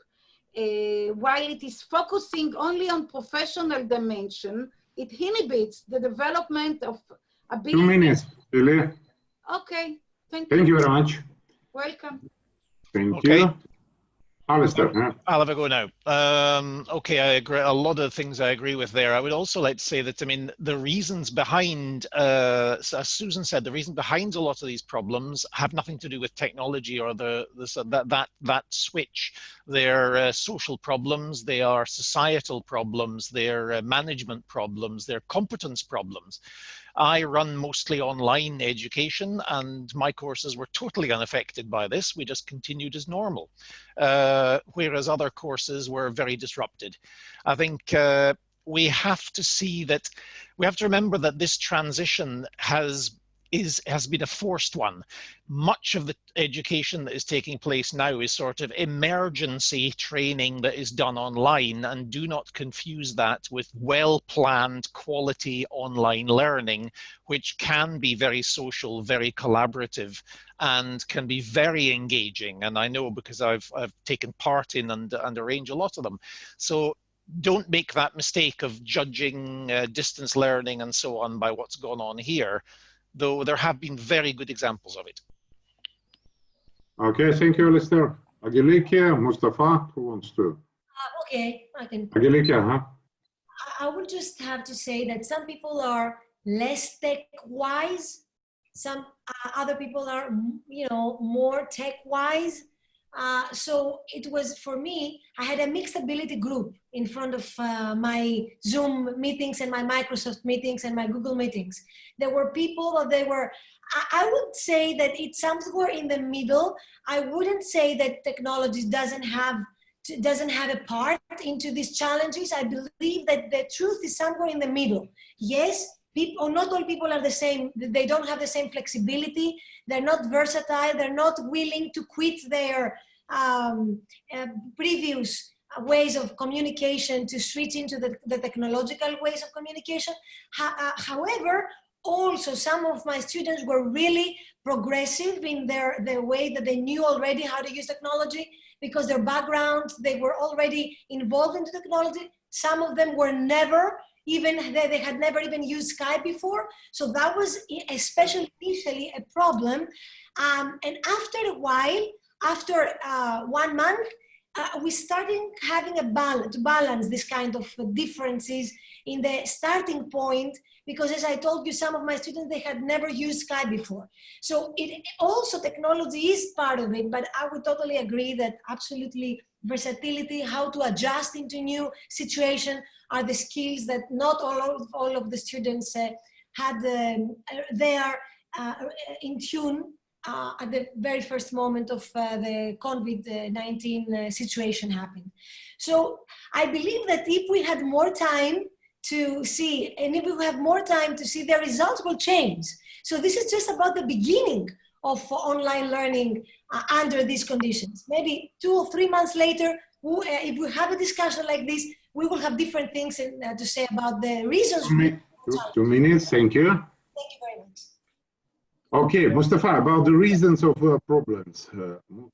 C: while it is focusing only on professional dimension, it inhibits the development of ability.
A: 2 minutes, Lily.
C: Okay, thank you.
A: Thank you very much.
C: Welcome.
A: Thank you. Alistair.
D: I'll have a go now. Okay, I agree. A lot of things I agree with there. I would also like to say that, I mean, the reasons behind, as Susan said, the reason behind a lot of these problems have nothing to do with technology or that switch. They're social problems, they are societal problems, they're management problems, they're competence problems. I run mostly online education, and my courses were totally unaffected by this. We just continued as normal, whereas other courses were very disrupted. I think we have to see that, we have to remember that this transition has been a forced one. Much of the education that is taking place now is sort of emergency training that is done online, and do not confuse that with well-planned quality online learning, which can be very social, very collaborative, and can be very engaging. And I know because I've taken part in and arrange a lot of them. So don't make that mistake of judging distance learning and so on by what's gone on here, though there have been very good examples of it.
A: Okay, thank you, Alistair. Agilike, Mustafa, who wants to?
H: Okay, I can.
A: Agilike, huh?
H: I would just have to say that some people are less tech-wise Some other people are, you know, more tech-wise. So it was, for me, I had a mixed ability group in front of my Zoom meetings and my Microsoft meetings and my Google meetings. There were people, they were, I would say that it's somewhere in the middle. I wouldn't say that technology doesn't have a part into these challenges. I believe that the truth is somewhere in the middle. Yes, people, not all people are the same. They don't have the same flexibility. They're not versatile. They're not willing to quit their previous ways of communication to switch into the technological ways of communication. However, also some of my students were really progressive in their way that they knew already how to use technology because their background, they were already involved in technology. Some of them were never even, they had never even used Skype before. So that was especially initially a problem. And after a while, after 1 month, we started having a balance this kind of differences in the starting point, because as I told you, some of my students, they had never used Skype before. So it also, technology is part of it, but I would totally agree that absolutely versatility, how to adjust into new situation are the skills that not all of the students had, they are in tune at the very first moment of the COVID-19 situation happened. So I believe that if we had more time to see, and if we have more time to see, the results will change. So this is just about the beginning of online learning under these conditions. Maybe 2 or 3 months later, if we have a discussion like this, we will have different things to say about the reasons.
A: 2 minutes, thank you.
H: Thank you very much.
A: Okay, Mustafa, about the reasons of problems.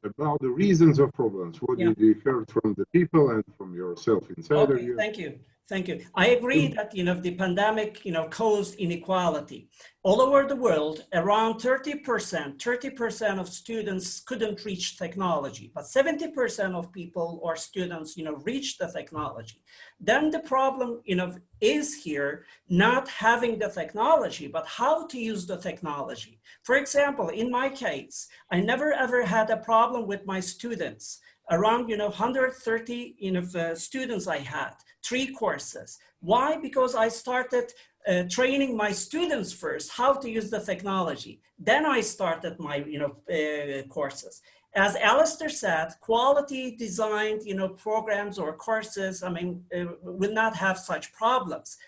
A: About the reasons of problems, what did you hear from the people and from yourself inside of you?
L: Thank you. Thank you. I agree that, you know, the pandemic, you know, caused inequality. All over the world, around 30% of students couldn't reach technology, but 70% of people or students, you know, reached the technology. Then the problem, you know, is here not having the technology, but how to use the technology. For example, in my case, I never ever had a problem with my students. Around, you know, 130, you know, students I had, 3 courses. Why? Because I started training my students first how to use the technology. Then I started my, you know, courses. As Alistair said, quality designed, you know, programs or courses, I mean, will not have such problems.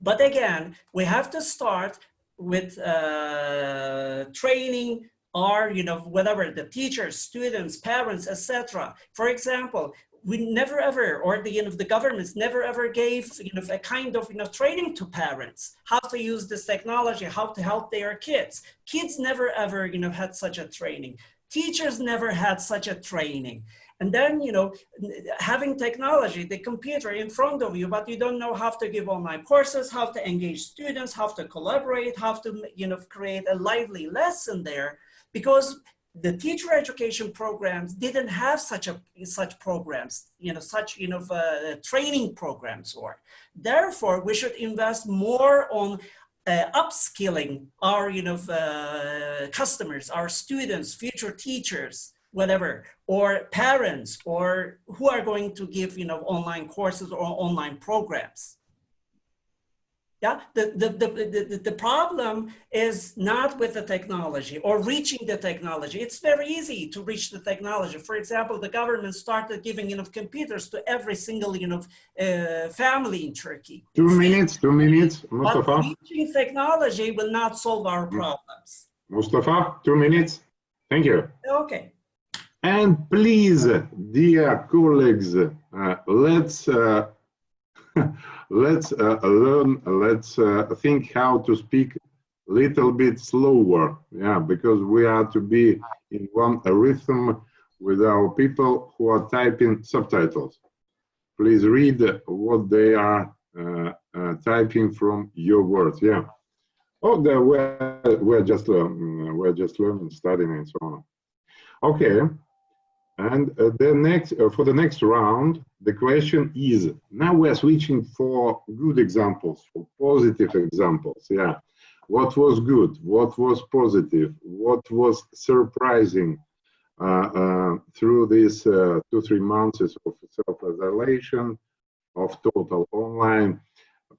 L: But again, we have to start with training or, you know, whatever, the teachers, students, parents, etc. For example, we never ever, or the, you know, the governments never ever gave, you know, a kind of, you know, training to parents, how to use this technology, how to help their kids. Kids never ever, you know, had such a training. Teachers never had such a training. And then, you know, having technology, the computer in front of you, but you don't know how to give online courses, how to engage students, how to collaborate, how to, you know, create a lively lesson there, because the teacher education programs didn't have such programs, you know, such, you know, training programs. Or therefore, we should invest more on upskilling our, you know, customers, our students, future teachers, whatever, or parents, or who are going to give, you know, online courses or online programs. Yeah, the problem is not with the technology or reaching the technology. It's very easy to reach the technology. For example, the government started giving, you know, computers to every single, you know, family in Turkey.
A: 2 minutes, Mustafa.
L: But reaching technology will not solve our problems.
A: Mustafa, 2 minutes. Thank you.
L: Okay.
A: And please, dear colleagues, let's learn, let's think how to speak a little bit slower, yeah, because we are to be in one rhythm with our people who are typing subtitles. Please read what they are typing from your words, yeah. Oh, we're just learning, studying, and so on. Okay. And for the next round, the question is, now we're switching for good examples, for positive examples, yeah. what was good, what was positive, what was surprising through these 2-3 months of self-isolation, of total online.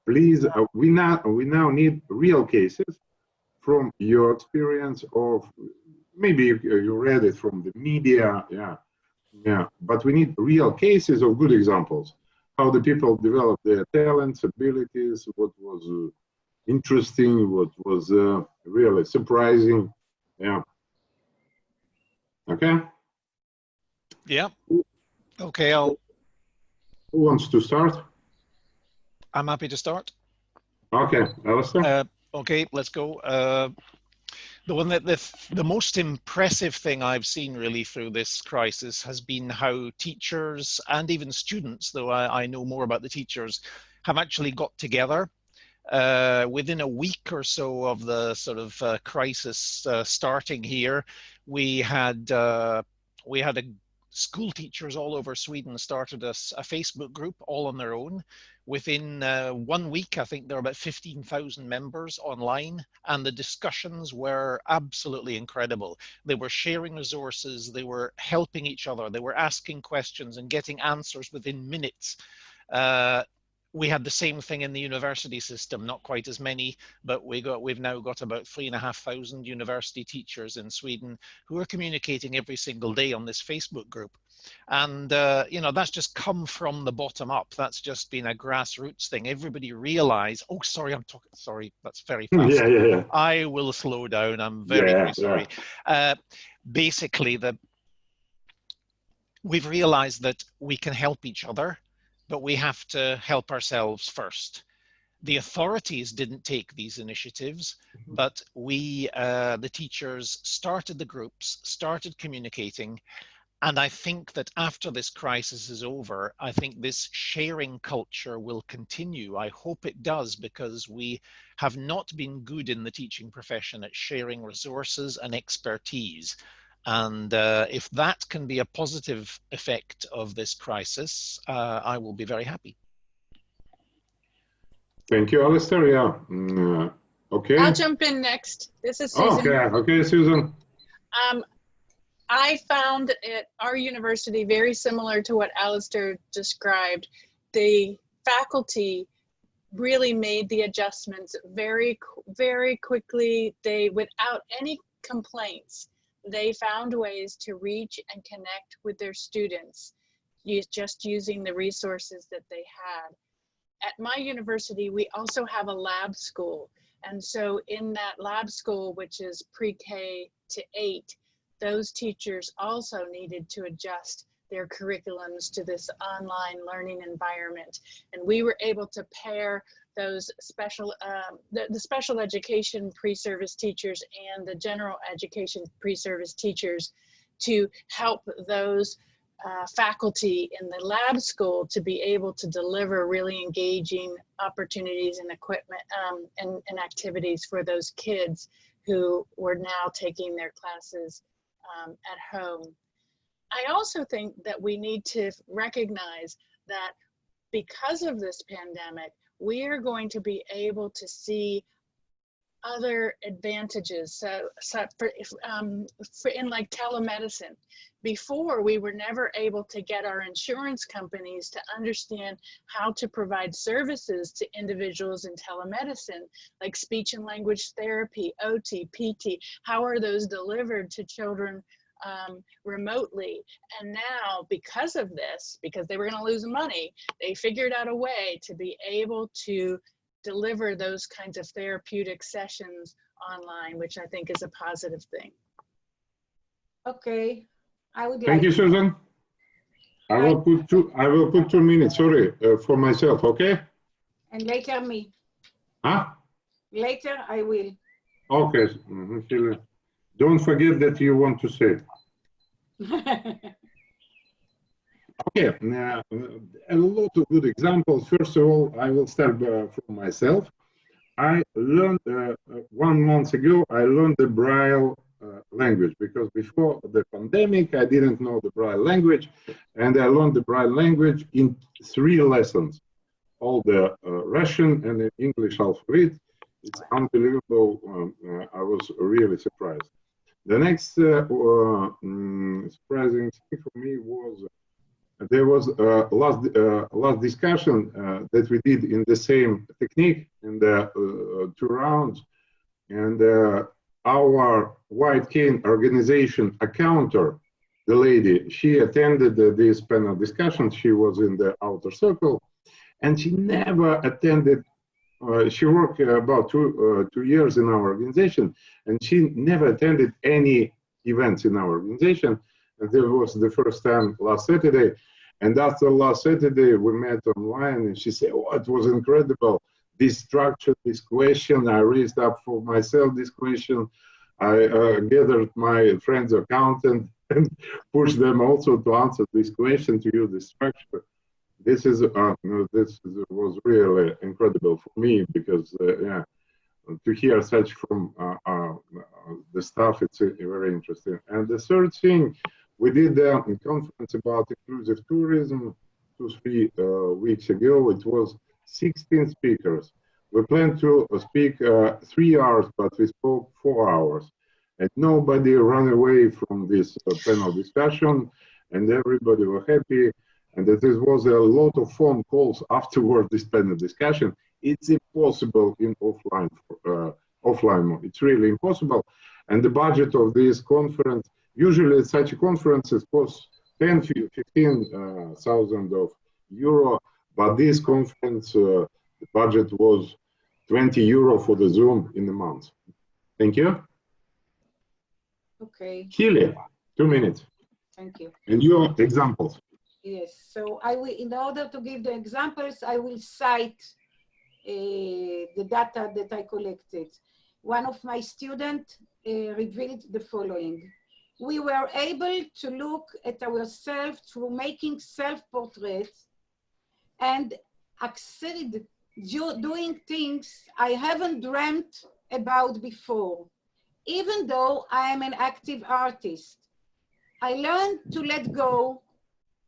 A: Please, we now need real cases from your experience, of maybe you read it from the media, yeah, but we need real cases of good examples, how the people develop their talents, abilities, what was interesting, what was really surprising, yeah. Okay.
D: Yeah. Okay.
A: Who wants to start?
D: I'm happy to start.
A: Okay, Alistair.
D: Okay, let's go. The one that the most impressive thing I've seen really through this crisis has been how teachers and even students, though I know more about the teachers, have actually got together. Within a week or so of the sort of crisis starting here, we had school teachers all over Sweden started a Facebook group all on their own. Within 1 week, I think there were about 15,000 members online, and the discussions were absolutely incredible. They were sharing resources, they were helping each other, they were asking questions and getting answers within minutes. We had the same thing in the university system, not quite as many, but we've now got about 3,500 university teachers in Sweden who are communicating every single day on this Facebook group. And, you know, that's just come from the bottom up. That's just been a grassroots thing. Everybody realized, oh, sorry, I'm talking, sorry, that's very fast.
A: Yeah.
D: I will slow down. I'm very sorry. Basically, we've realized that we can help each other, but we have to help ourselves first. The authorities didn't take these initiatives, but we, the teachers, started the groups, started communicating. And I think that after this crisis is over, I think this sharing culture will continue. I hope it does, because we have not been good in the teaching profession at sharing resources and expertise. And if that can be a positive effect of this crisis, I will be very happy.
A: Thank you, Alistair. Yeah. Okay.
B: I'll jump in next. This is Susan.
A: Okay, Susan.
B: I found at our university very similar to what Alistair described. The faculty really made the adjustments very, very quickly. They, without any complaints, they found ways to reach and connect with their students, just using the resources that they had. At my university, we also have a lab school. And so in that lab school, which is pre-K to 8, those teachers also needed to adjust their curriculums to this online learning environment. And we were able to pair those special, the special education pre-service teachers and the general education pre-service teachers to help those faculty in the lab school to be able to deliver really engaging opportunities and equipment and activities for those kids who were now taking their classes at home. I also think that we need to recognize that because of this pandemic, we are going to be able to see other advantages. So for in like telemedicine, before we were never able to get our insurance companies to understand how to provide services to individuals in telemedicine, like speech and language therapy, OT, PT. How are those delivered to children remotely? And now, because of this, because they were going to lose money, they figured out a way to be able to deliver those kinds of therapeutic sessions online, which I think is a positive thing.
C: Okay, I would
A: Thank you, Susan. I will put 2 minutes, sorry, for myself, okay?
C: And later me.
A: Huh?
C: Later I will.
A: Okay. Don't forget that you want to say. Okay, a lot of good examples. First of all, I will start from myself. I learned 1 month ago, I learned the Braille language, because before the pandemic, I didn't know the Braille language, and I learned the Braille language in 3 lessons, all the Russian and the English alphabet. It's unbelievable. I was really surprised. The next surprising thing for me was there was last discussion that we did in the same technique in the 2 rounds, and our white cane organization accounter, the lady, she attended this panel discussion. She was in the outer circle, and she never attended. She worked about 2 years in our organization, and she never attended any events in our organization. And that was the first time last Saturday. And after last Saturday, we met online, and she said, "Oh, it was incredible. This structure, this question, I raised up for myself this question. I gathered my friends' accountant and pushed them also to answer this question, to use this structure." This was really incredible for me because, yeah, to hear such from the staff, it's very interesting. And the third thing, we did a conference about inclusive tourism 2-3 weeks ago. It was 16 speakers. We planned to speak 3 hours, but we spoke 4 hours. And nobody ran away from this panel discussion, and everybody were happy. And that there was a lot of phone calls afterward this panel discussion. It's impossible in offline mode. It's really impossible. And the budget of this conference, usually such conferences cost 10-15,000 of euro, but this conference, the budget was 20 euro for the Zoom in a month. Thank you.
C: Okay.
A: Hilly, 2 minutes.
C: Thank you.
A: And your examples.
C: Yes, so I will, in order to give the examples, I will cite the data that I collected. One of my students revealed the following. We were able to look at ourselves through making self-portraits and accede doing things I haven't dreamt about before, even though I am an active artist. I learned to let go,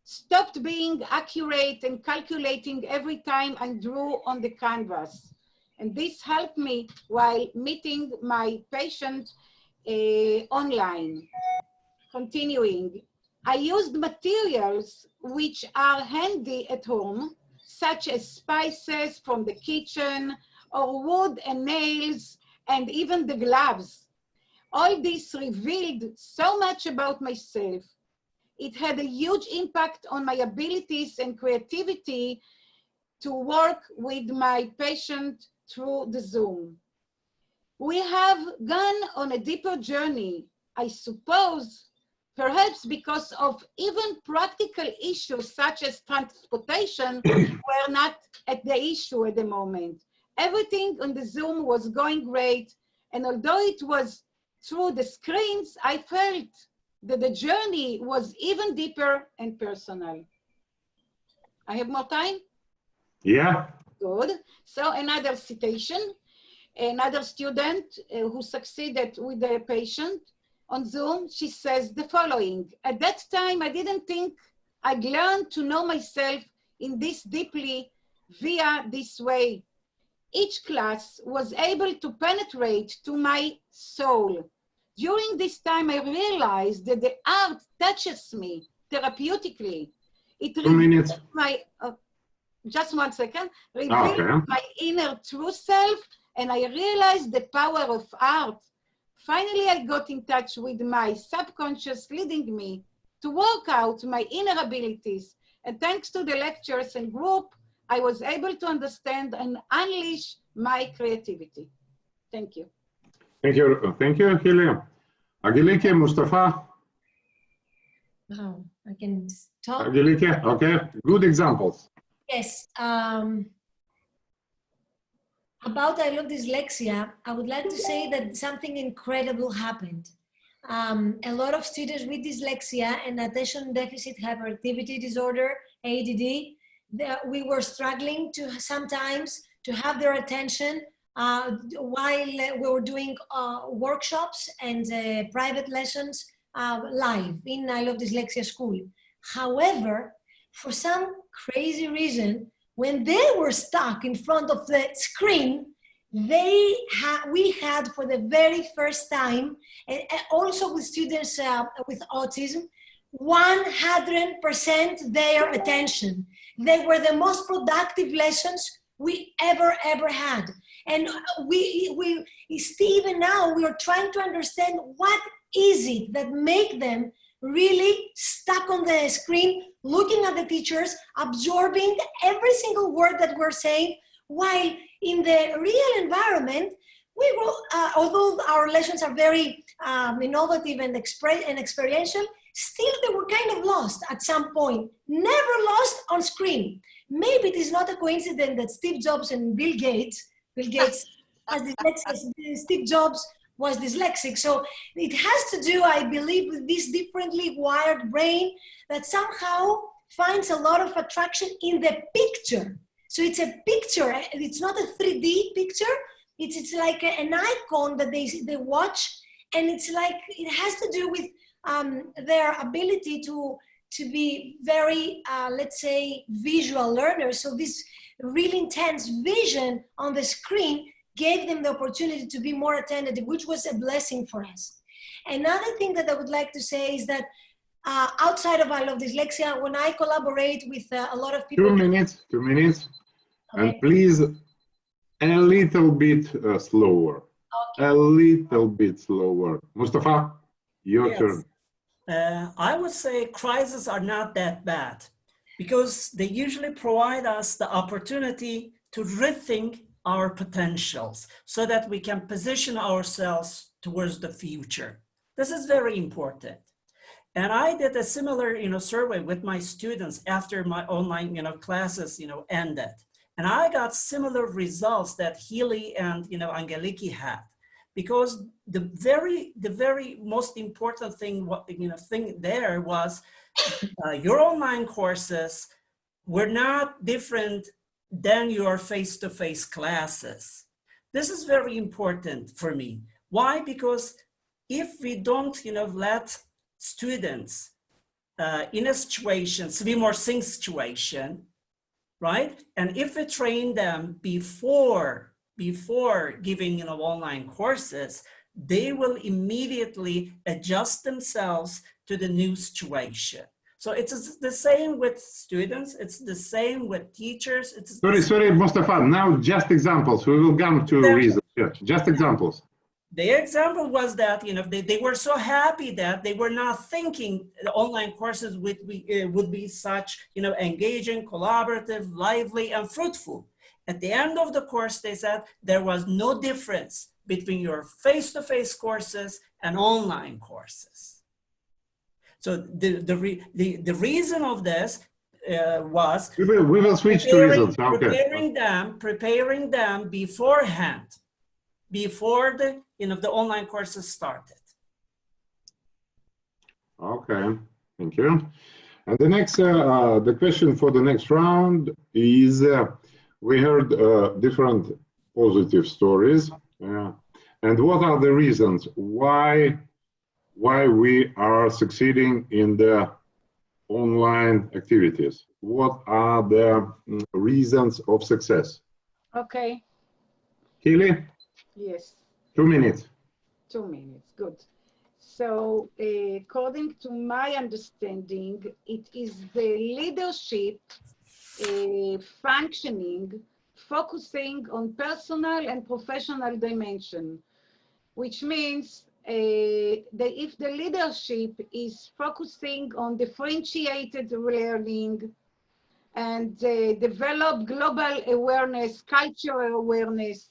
C: stopped being accurate and calculating every time I drew on the canvas. And this helped me while meeting my patient online. Continuing, I used materials which are handy at home, such as spices from the kitchen, or wood and nails, and even the gloves. All this revealed so much about myself. It had a huge impact on my abilities and creativity to work with my patient through the Zoom. We have gone on a deeper journey, I suppose, perhaps because of even practical issues such as transportation were not at the issue at the moment. Everything on the Zoom was going great, and although it was through the screens, I felt that the journey was even deeper and personal. I have more time?
A: Yeah.
C: Good. So another citation, another student who succeeded with the patient on Zoom, she says the following: at that time, I didn't think I'd learn to know myself in this deeply via this way. Each class was able to penetrate to my soul. During this time, I realized that the art touches me therapeutically. It reveals my, just 1 second, reveals my inner true self, and I realized the power of art. Finally, I got in touch with my subconscious leading me to work out my inner abilities. And thanks to the lectures and group, I was able to understand and unleash my creativity. Thank you.
A: Thank you, Hilly. Agilike, Mustafa.
H: Oh, I can talk.
A: Agilike, okay, good examples.
H: Yes. About I love dyslexia, I would like to say that something incredible happened. A lot of students with dyslexia and attention deficit hyperactivity disorder, ADD, we were struggling to sometimes to have their attention while we were doing workshops and private lessons live in I Love Dyslexia School. However, for some crazy reason, when they were stuck in front of the screen, we had for the very first time, and also with students with autism, 100% their attention. They were the most productive lessons we ever had. And even now, we are trying to understand what is it that make them really stuck on the screen, looking at the teachers, absorbing every single word that we're saying, while in the real environment, we will, although our lessons are very innovative and experiential, still they were kind of lost at some point, never lost on screen. Maybe it is not a coincidence that Steve Jobs and Bill Gates has dyslexia, Steve Jobs was dyslexic. So it has to do, I believe, with this differently wired brain that somehow finds a lot of attraction in the picture. So it's a picture, it's not a 3D picture, it's like an icon that they watch, and it's like, it has to do with their ability to be very, let's say, visual learners. So this really intense vision on the screen gave them the opportunity to be more attentive, which was a blessing for us. Another thing that I would like to say is that outside of I Love Dyslexia, when I collaborate with a lot of people—
A: 2 minutes, 2 minutes.
H: Okay.
A: And please, a little bit slower.
H: Okay.
A: A little bit slower. Mustafa, your turn.
L: I would say crises are not that bad because they usually provide us the opportunity to rethink our potentials so that we can position ourselves towards the future. This is very important. And I did a similar, survey with my students after my online, classes, ended. And I got similar results that Healy and, Angeliki had, because the very most important thing, thing there was your online courses were not different than your face-to-face classes. This is very important for me. Why? Because if we don't, let students in a situation, more sync situation, right? And if we train them before giving, online courses, they will immediately adjust themselves to the new situation. So it's the same with students. It's the same with teachers. It's
A: Sorry, Mustafa. Now just examples. We will come to reasons. Yeah, just examples.
L: The example was that, they were so happy that they were not thinking the online courses would be such, engaging, collaborative, lively, and fruitful. At the end of the course, they said there was no difference between your face-to-face courses and online courses. So the reason of this was
A: we will switch to reasons. Okay.
L: Preparing them beforehand, before the the online courses started.
A: Okay, thank you. And the next the question for the next round is we heard different positive stories, and what are the reasons why we are succeeding in the online activities? What are the reasons of success?
C: Okay.
A: Keely?
C: Yes.
A: 2 minutes.
C: 2 minutes, good. So according to my understanding, it is the leadership functioning, focusing on personal and professional dimension, which means that if the leadership is focusing on differentiated learning and develop global awareness, cultural awareness,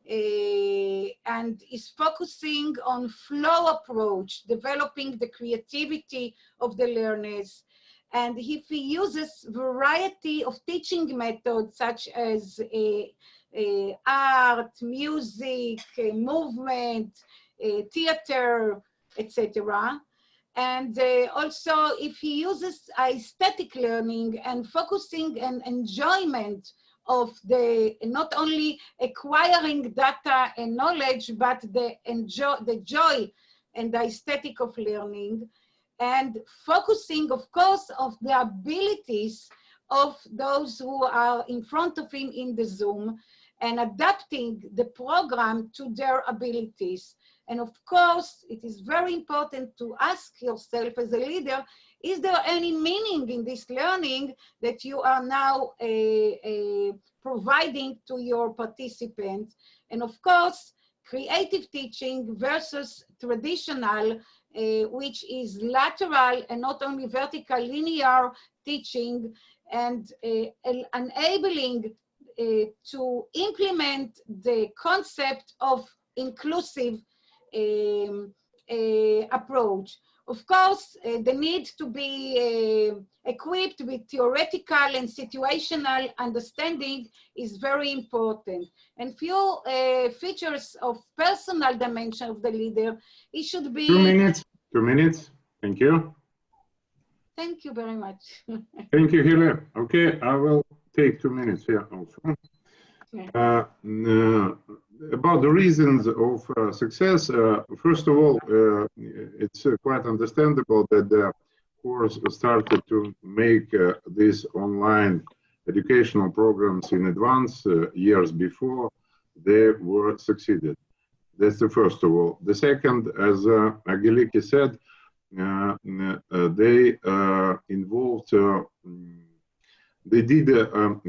C: and is focusing on flow approach, developing the creativity of the learners. And if he uses variety of teaching methods such as art, music, movement, theater, etc. And also if he uses aesthetic learning and focusing on enjoyment of the not only acquiring data and knowledge, but the joy and the aesthetic of learning, and focusing, of course, of the abilities of those who are in front of him in the Zoom, and adapting the program to their abilities. And of course, it is very important to ask yourself as a leader, is there any meaning in this learning that you are now providing to your participants? And of course, creative teaching versus traditional, which is lateral and not only vertical linear teaching, and enabling to implement the concept of inclusive approach. Of course, the need to be equipped with theoretical and situational understanding is very important. And few features of personal dimension of the leader, it should be—
A: 2 minutes, 2 minutes, thank you.
C: Thank you very much.
A: Thank you, Hille. Okay, I will take 2 minutes here also. About the reasons of success, first of all, it's quite understandable that the course started to make these online educational programs in advance years before they were succeeded. That's the first of all. The second, as Angeliki said, they involved, they did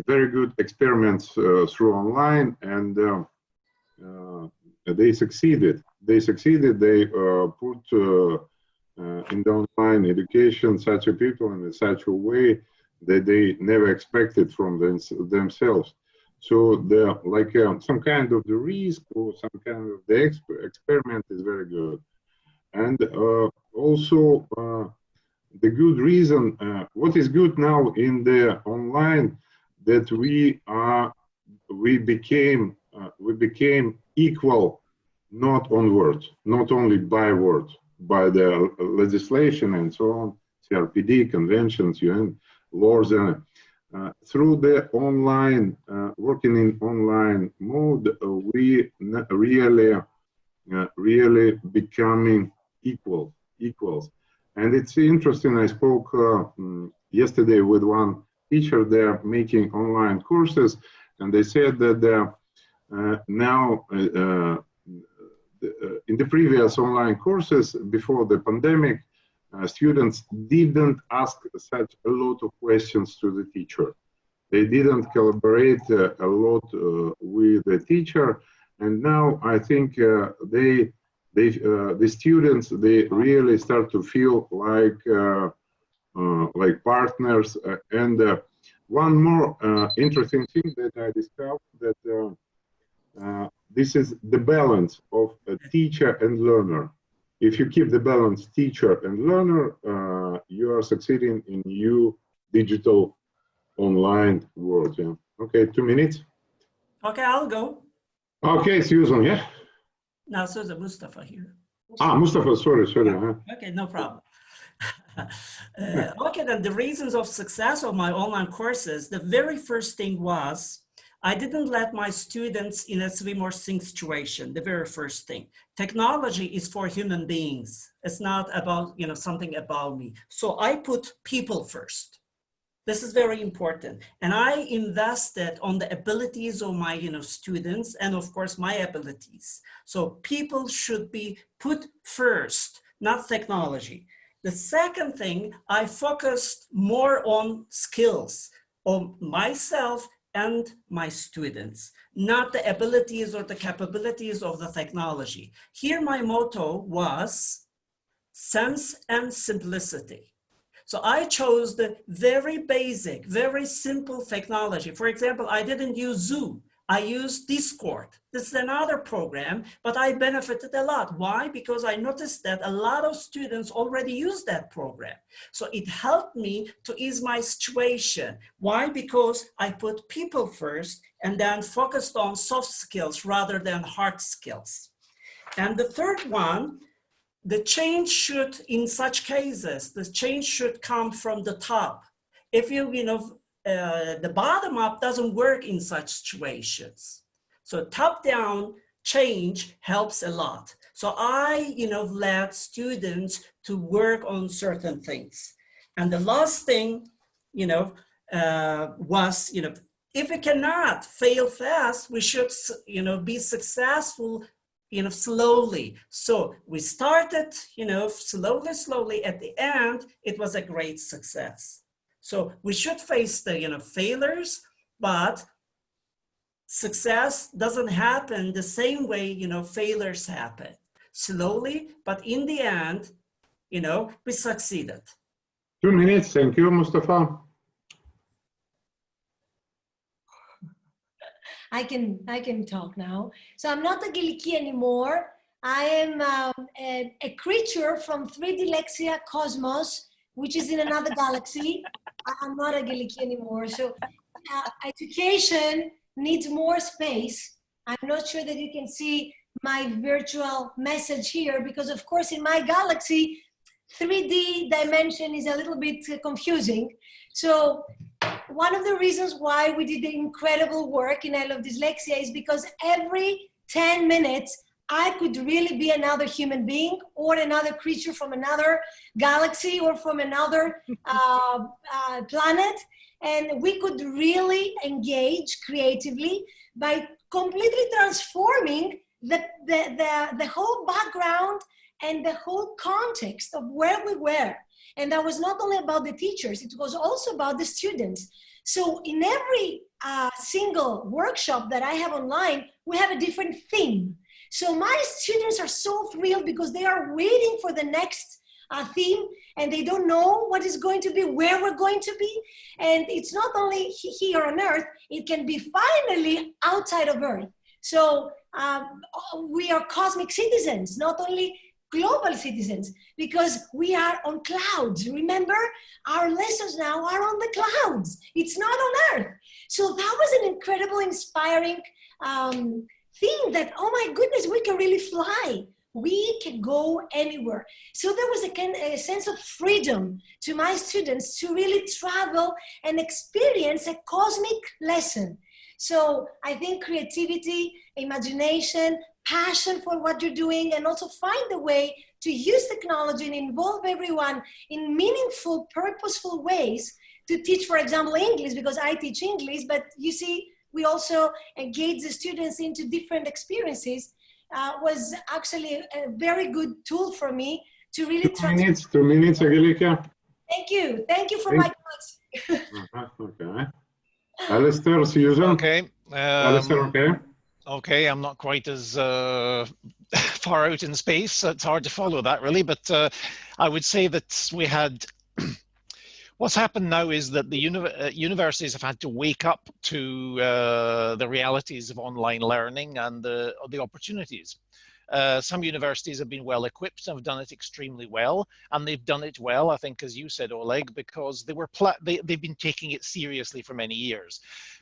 A: very good experiments through online, and they succeeded. They succeeded. They put in the online education such a people in such a way that they never expected from themselves. So the like some kind of the risk or some kind of the experiment is very good. And also the good reason, what is good now in the online, that we became equal, not on word, not only by word, by the legislation and so on, CRPD, conventions, UN laws, and through the online, working in online mode, we really becoming equals. And it's interesting, I spoke yesterday with one teacher. They're making online courses, and they said that now in the previous online courses before the pandemic, students didn't ask such a lot of questions to the teacher. They didn't collaborate a lot with the teacher, and now I think the students, they really start to feel like partners. And one more interesting thing that I discovered, that this is the balance of a teacher and learner. If you keep the balance teacher and learner, you are succeeding in new digital online world. Yeah. Okay, 2 minutes.
L: Okay, I'll go.
A: Okay, Susan, yeah.
L: Now, Susan, Mustafa here.
A: Mustafa, sorry.
L: Okay, no problem. Okay, then the reasons of success of my online courses, the very first thing was, I didn't let my students in a swim or sink situation, the very first thing. Technology is for human beings. It's not about, something about me. So I put people first. This is very important. And I invested on the abilities of my students, and of course my abilities. So people should be put first, not technology. The second thing, I focused more on skills, on myself and my students, not the abilities or the capabilities of the technology. Here my motto was sense and simplicity. So I chose the very basic, very simple technology. For example, I didn't use Zoom. I used Discord. This is another program, but I benefited a lot. Why? Because I noticed that a lot of students already use that program. So it helped me to ease my situation. Why? Because I put people first and then focused on soft skills rather than hard skills. And the third one, the change should, in such cases, the change should come from the top. If the bottom up doesn't work in such situations. So top down change helps a lot. So I, led students to work on certain things. And the last thing, was, if we cannot fail fast, we should, be successful, slowly. So we started, slowly. At the end, it was a great success. So we should face the, failures, but success doesn't happen the same way, failures happen. Slowly, but in the end, we succeeded.
A: 2 minutes. Thank you, Mustafa.
H: I can talk now. So I'm not a Giliki anymore. I am a creature from 3D Lexia Cosmos, which is in another galaxy. I'm not a Giliki anymore. So education needs more space. I'm not sure that you can see my virtual message here because, of course, in my galaxy, 3D dimension is a little bit confusing. So one of the reasons why we did the incredible work in I Love Dyslexia is because every 10 minutes, I could really be another human being or another creature from another galaxy or from another planet. And we could really engage creatively by completely transforming the whole background and the whole context of where we were. And that was not only about the teachers, it was also about the students. So in every single workshop that I have online, we have a different theme. So my students are so thrilled because they are waiting for the next theme and they don't know what is going to be, where we're going to be. And it's not only here on Earth, it can be finally outside of Earth. So we are cosmic citizens, not only global citizens, because we are on clouds. Remember, our lessons now are on the clouds. It's not on Earth. So that was an incredible, inspiring thing that, oh my goodness, we can really fly. We can go anywhere. So there was a sense of freedom to my students to really travel and experience a cosmic lesson. So I think creativity, imagination, passion for what you're doing, and also find a way to use technology and involve everyone in meaningful, purposeful ways to teach, for example, English, because I teach English, but you see, we also engage the students into different experiences, was actually a very good tool for me to really
A: 2 minutes, 2 minutes, Angelika.
H: Thank you for my comments.
A: Okay. Alistair, Susan?
D: Okay.
A: Alistair, okay?
D: Okay, I'm not quite as far out in space, so it's hard to follow that really, but I would say that we had, what's happened now is that the universities have had to wake up to the realities of online learning and the opportunities. Some universities have been well equipped and have done it extremely well, and they've done it well, I think, as you said, Oleg, because they've been taking it seriously for many years.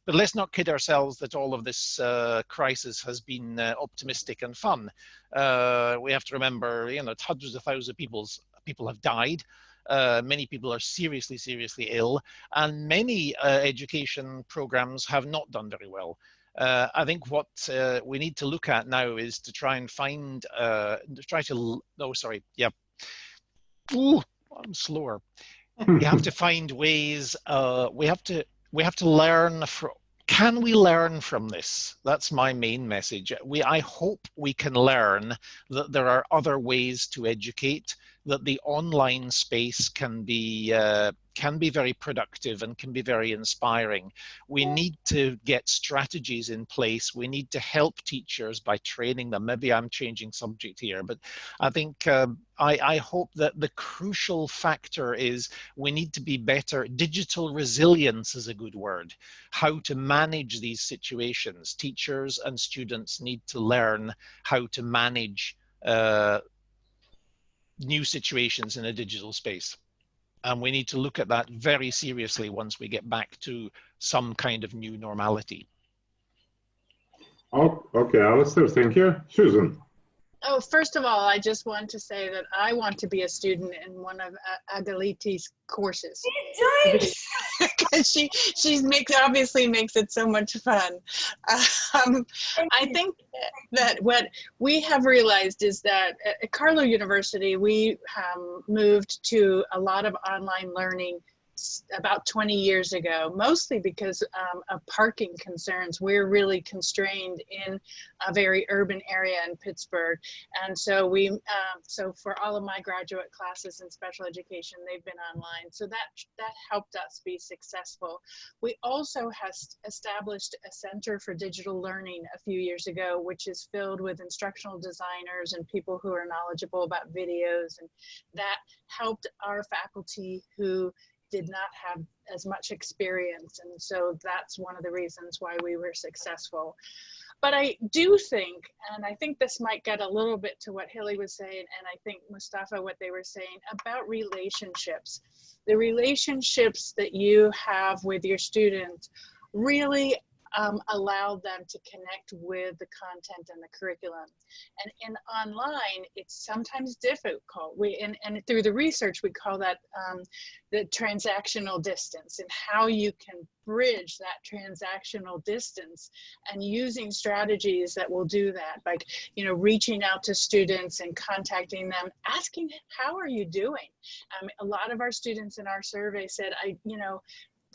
D: But let's not kid ourselves that all of this crisis has been optimistic and fun. We have to remember, hundreds of thousands of people have died. Many people are seriously, seriously ill, and many education programs have not done very well. I think what we need to look at now is to try and find, Ooh, I'm slower. We have to find ways, we have to learn from, can we learn from this? That's my main message. I hope we can learn that there are other ways to educate, that the online space can be very productive and can be very inspiring. We need to get strategies in place. We need to help teachers by training them. Maybe I'm changing subject here, but I think I hope that the crucial factor is we need to be better. Digital resilience is a good word. How to manage these situations. Teachers and students need to learn how to manage new situations in a digital space. And we need to look at that very seriously once we get back to some kind of new normality.
A: Oh, okay, Alistair, thank you. Susan.
B: Oh, first of all, I just want to say that I want to be a student in one of Adaliti's courses. Because she obviously makes it so much fun. I think that what we have realized is that at Carlow University, we moved to a lot of online learning about 20 years ago, mostly because of parking concerns. We're really constrained in a very urban area in Pittsburgh. And so so for all of my graduate classes in special education, they've been online. So that helped us be successful. We also have established a Center for Digital Learning a few years ago, which is filled with instructional designers and people who are knowledgeable about videos. And that helped our faculty who did not have as much experience. And so that's one of the reasons why we were successful. But I do think, and I think this might get a little bit to what Hilly was saying, and I think Mustafa, what they were saying about relationships. The relationships that you have with your students really allow them to connect with the content and the curriculum. And in online, it's sometimes difficult. And through the research, we call that the transactional distance, and how you can bridge that transactional distance, and using strategies that will do that, like, reaching out to students and contacting them, asking, how are you doing? A lot of our students in our survey said,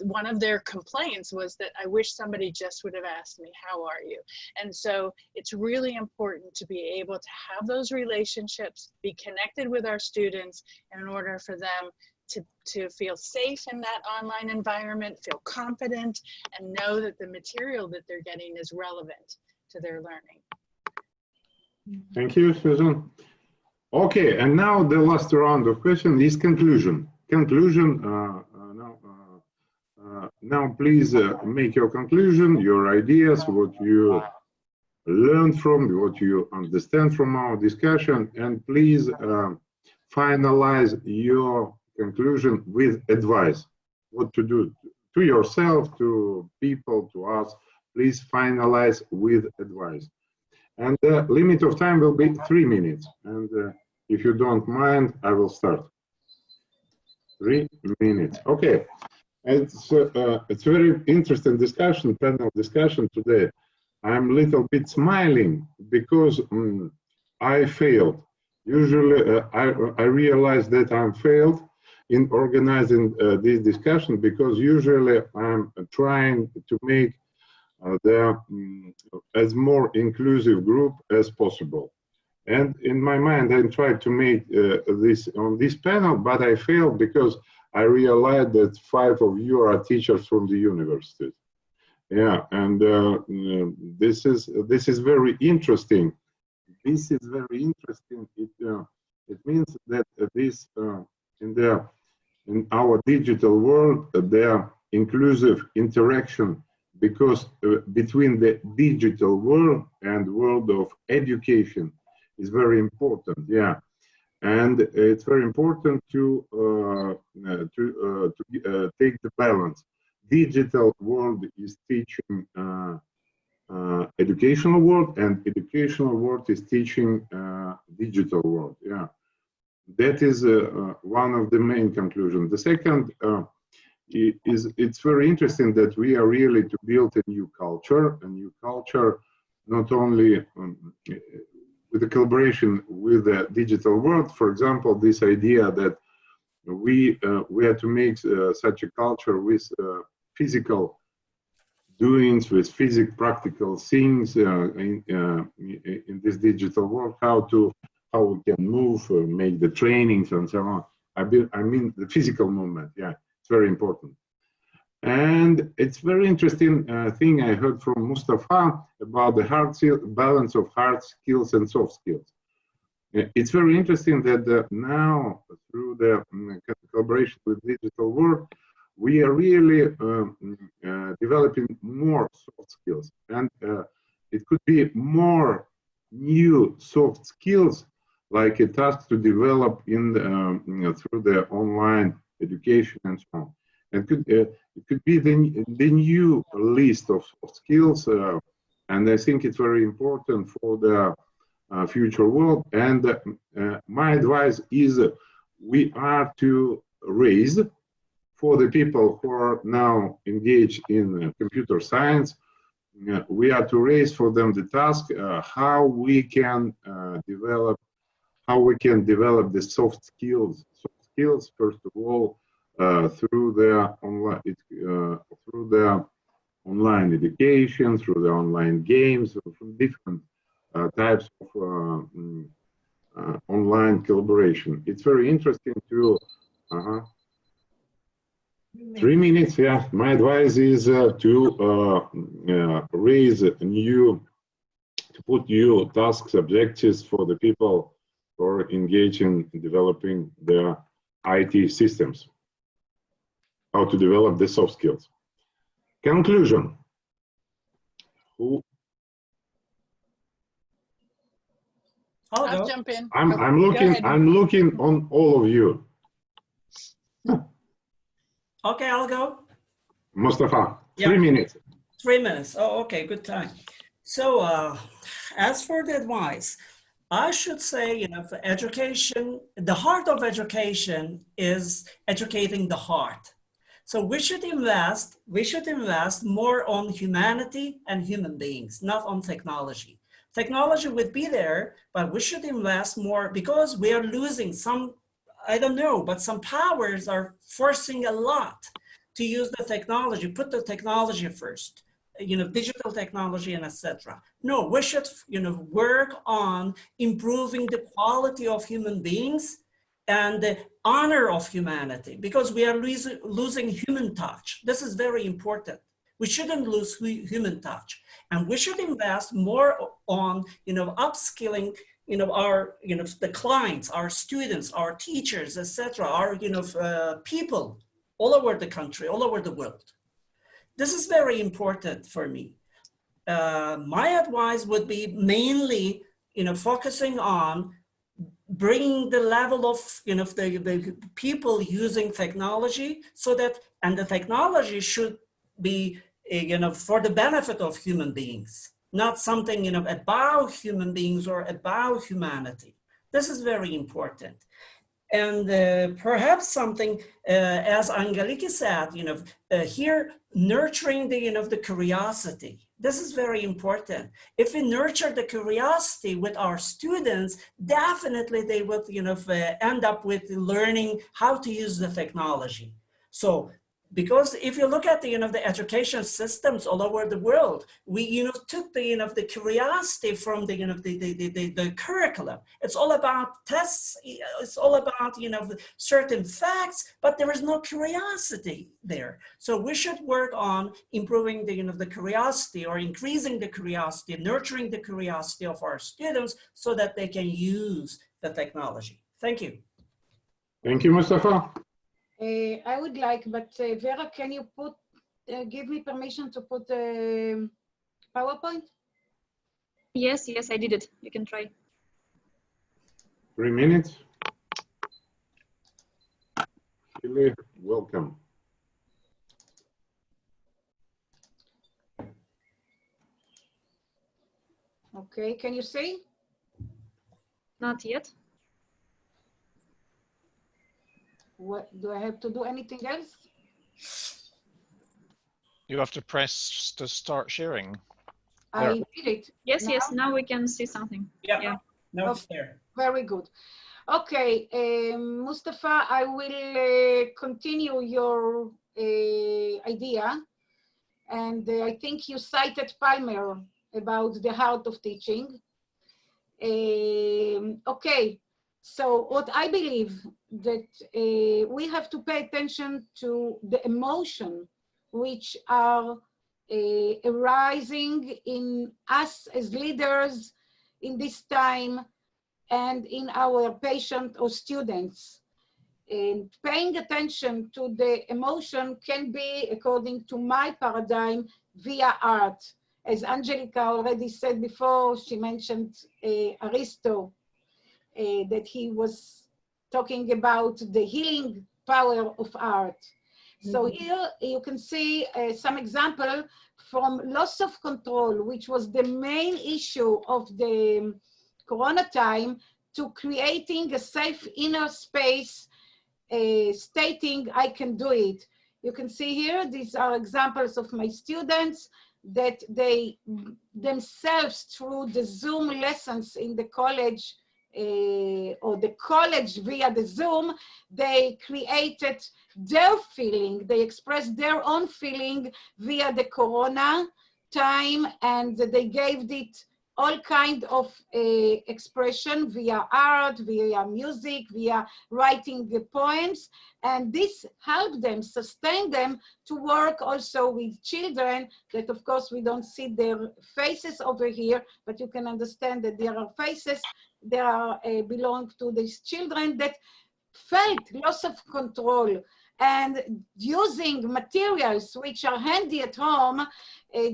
B: one of their complaints was that I wish somebody just would have asked me, how are you? And so it's really important to be able to have those relationships, be connected with our students in order for them to feel safe in that online environment, feel confident, and know that the material that they're getting is relevant to their learning.
A: Thank you, Susan. Okay, and now the last round of questions is conclusion. Now, please make your conclusion, your ideas, what you learned from, what you understand from our discussion, and please finalize your conclusion with advice. What to do to yourself, to people, to us. Please finalize with advice. And the limit of time will be 3 minutes. And if you don't mind, I will start. 3 minutes. Okay. It's a very interesting discussion, panel discussion today. I'm a little bit smiling because I failed. Usually I realize that I'm failed in organizing this discussion, because usually I'm trying to make as more inclusive group as possible. And in my mind, I tried to make this on this panel, but I failed because I realized that 5 of you are teachers from the university. Yeah, and this is very interesting. This is very interesting. It means that this in our digital world, there inclusive interaction, because between the digital world and world of education is very important. Yeah. And it's very important to take the balance. Digital world is teaching educational world, and educational world is teaching digital world. Yeah, that is one of the main conclusions. The second is it's very interesting that we are really to build a new culture not only with the collaboration with the digital world. For example, this idea that we have to make such a culture with physical doings, with practical things in this digital world, how we can move, make the trainings and so on. I mean the physical movement. Yeah, it's very important. And it's very interesting thing I heard from Mustafa about the balance of hard skills and soft skills. It's very interesting that now, through the collaboration with digital world, we are really developing more soft skills, and it could be more new soft skills, like a task to develop in through the online education and so on. It could be the new list of skills, and I think it's very important for the future world. And my advice is we are to raise, for the people who are now engaged in computer science, we are to raise for them the task how we can develop the soft skills. Soft skills, first of all, through their online education, through their online games, from different types of online collaboration. It's very interesting to 3 minutes. Yeah, my advice is to put new tasks, objectives for the people who are engaging in developing their IT systems, how to develop the soft skills. Conclusion.
B: I'll jump in.
A: I'm looking on all of you.
L: Okay, I'll go.
A: Mustafa, 3 minutes.
L: 3 minutes. Oh, okay, good time. So as for the advice, I should say, you know, for education, the heart of education is educating the heart. So we should invest more on humanity and human beings, not on technology. Technology would be there, but we should invest more because we are losing some, I don't know, but some powers are forcing a lot to use the technology, put the technology first, you know, digital technology and etc. No, we should, you know, work on improving the quality of human beings and the honor of humanity, because we are losing human touch. This is very important. We shouldn't lose human touch, and we should invest more on, you know, upskilling, you know, our, you know, the clients, our students, our teachers, etc., our, you know, people all over the country, all over the world. This is very important for me. My advice would be mainly, you know, focusing on bringing the level of, you know, the people using technology, so that, and the technology should be, you know, for the benefit of human beings, not something, you know, about human beings or about humanity. This is very important. And perhaps something, as Angeliki said, you know, here, nurturing the, you know, the curiosity. This is very important. If we nurture the curiosity with our students, definitely they will, you know, end up with learning how to use the technology. So, because if you look at the, you know, the education systems all over the world, we, you know, took the, you know, the curiosity from the, you know, the curriculum. It's all about tests. It's all about, you know, certain facts, but there is no curiosity there. So we should work on improving the, you know, the curiosity, or increasing the curiosity, nurturing the curiosity of our students, so that they can use the technology. Thank you.
A: Thank you, Mustafa.
C: I would like, but Vera, can you put, give me permission to put PowerPoint?
J: Yes, I did it. You can try.
A: 3 minutes. Really welcome.
C: Okay, can you see?
J: Not yet.
C: What, do I have to do anything else?
D: You have to press to start sharing.
C: I did it.
J: Yes, yes, now we can see something.
L: Yeah. Now it's there.
C: Very good. Okay, Mustafa, I will continue your idea. And I think you cited Palmer about the heart of teaching. Okay, so what I believe that we have to pay attention to the emotion which are arising in us as leaders in this time and in our patient or students. And paying attention to the emotion can be, according to my paradigm, via art. As Angelica already said before, she mentioned Aristo, that he was talking about the healing power of art. So here you can see some example from loss of control, which was the main issue of the Corona time, to creating a safe inner space, stating I can do it. You can see here, these are examples of my students that they themselves, through the Zoom lessons in the college, or the college via the Zoom, they created their feeling, they expressed their own feeling via the Corona time, and they gave it all kind of expression via art, via music, via writing the poems. And this helped them, sustain them to work also with children that, of course, we don't see their faces over here, but you can understand that there are faces that belong to these children that felt loss of control, and using materials which are handy at home,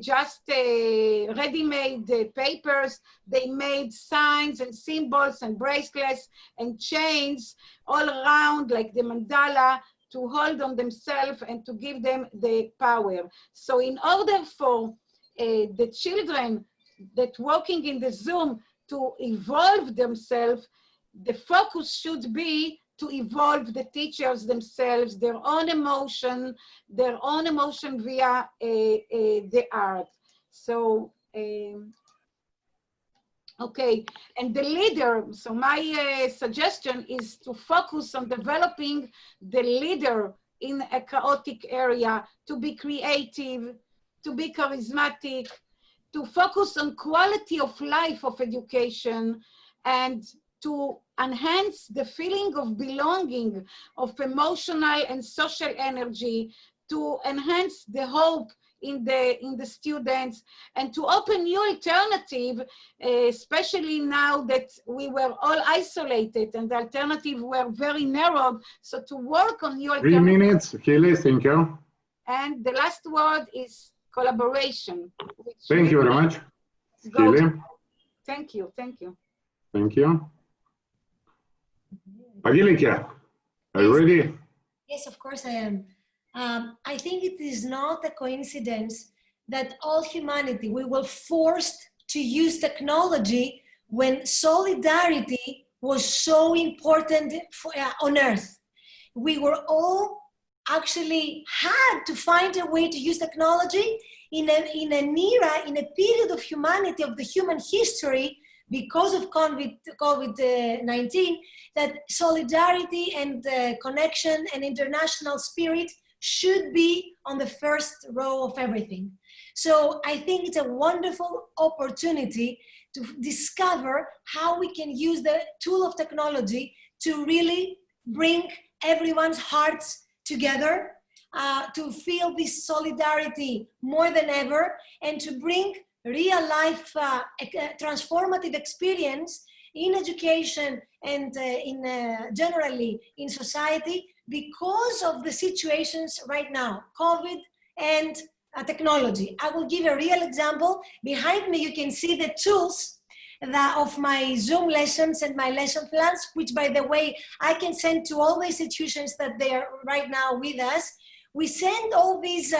C: just ready-made papers. They made signs and symbols and bracelets and chains all around, like the mandala, to hold on themselves and to give them the power. So in order for the children that working in the Zoom to evolve themselves, the focus should be to evolve the teachers themselves, their own emotion via the art. So, okay, and the leader, so my suggestion is to focus on developing the leader in a chaotic area, to be creative, to be charismatic, to focus on quality of life of education, and to enhance the feeling of belonging, of emotional and social energy, to enhance the hope in the students, and to open new alternative, especially now that we were all isolated and the alternative were very narrow. So to work on new alternatives.
A: 3 minutes, Kelly, thank you.
C: And the last word is collaboration.
A: Thank you very much, Kelly.
C: Thank you, thank you.
A: Thank you. Angelika, are you ready?
H: Yes, of course I am. I think it is not a coincidence that all humanity, we were forced to use technology when solidarity was so important for, on Earth. We were all actually had to find a way to use technology in an era, in a period of humanity, of the human history, because of COVID-19, that solidarity and connection and international spirit should be on the first row of everything. So I think it's a wonderful opportunity to discover how we can use the tool of technology to really bring everyone's hearts together, to feel this solidarity more than ever, and to bring real life transformative experience in education and generally in society because of the situations right now, COVID and technology. I will give a real example. Behind me, you can see the tools of my Zoom lessons and my lesson plans, which, by the way, I can send to all the institutions that they are right now with us. We send all these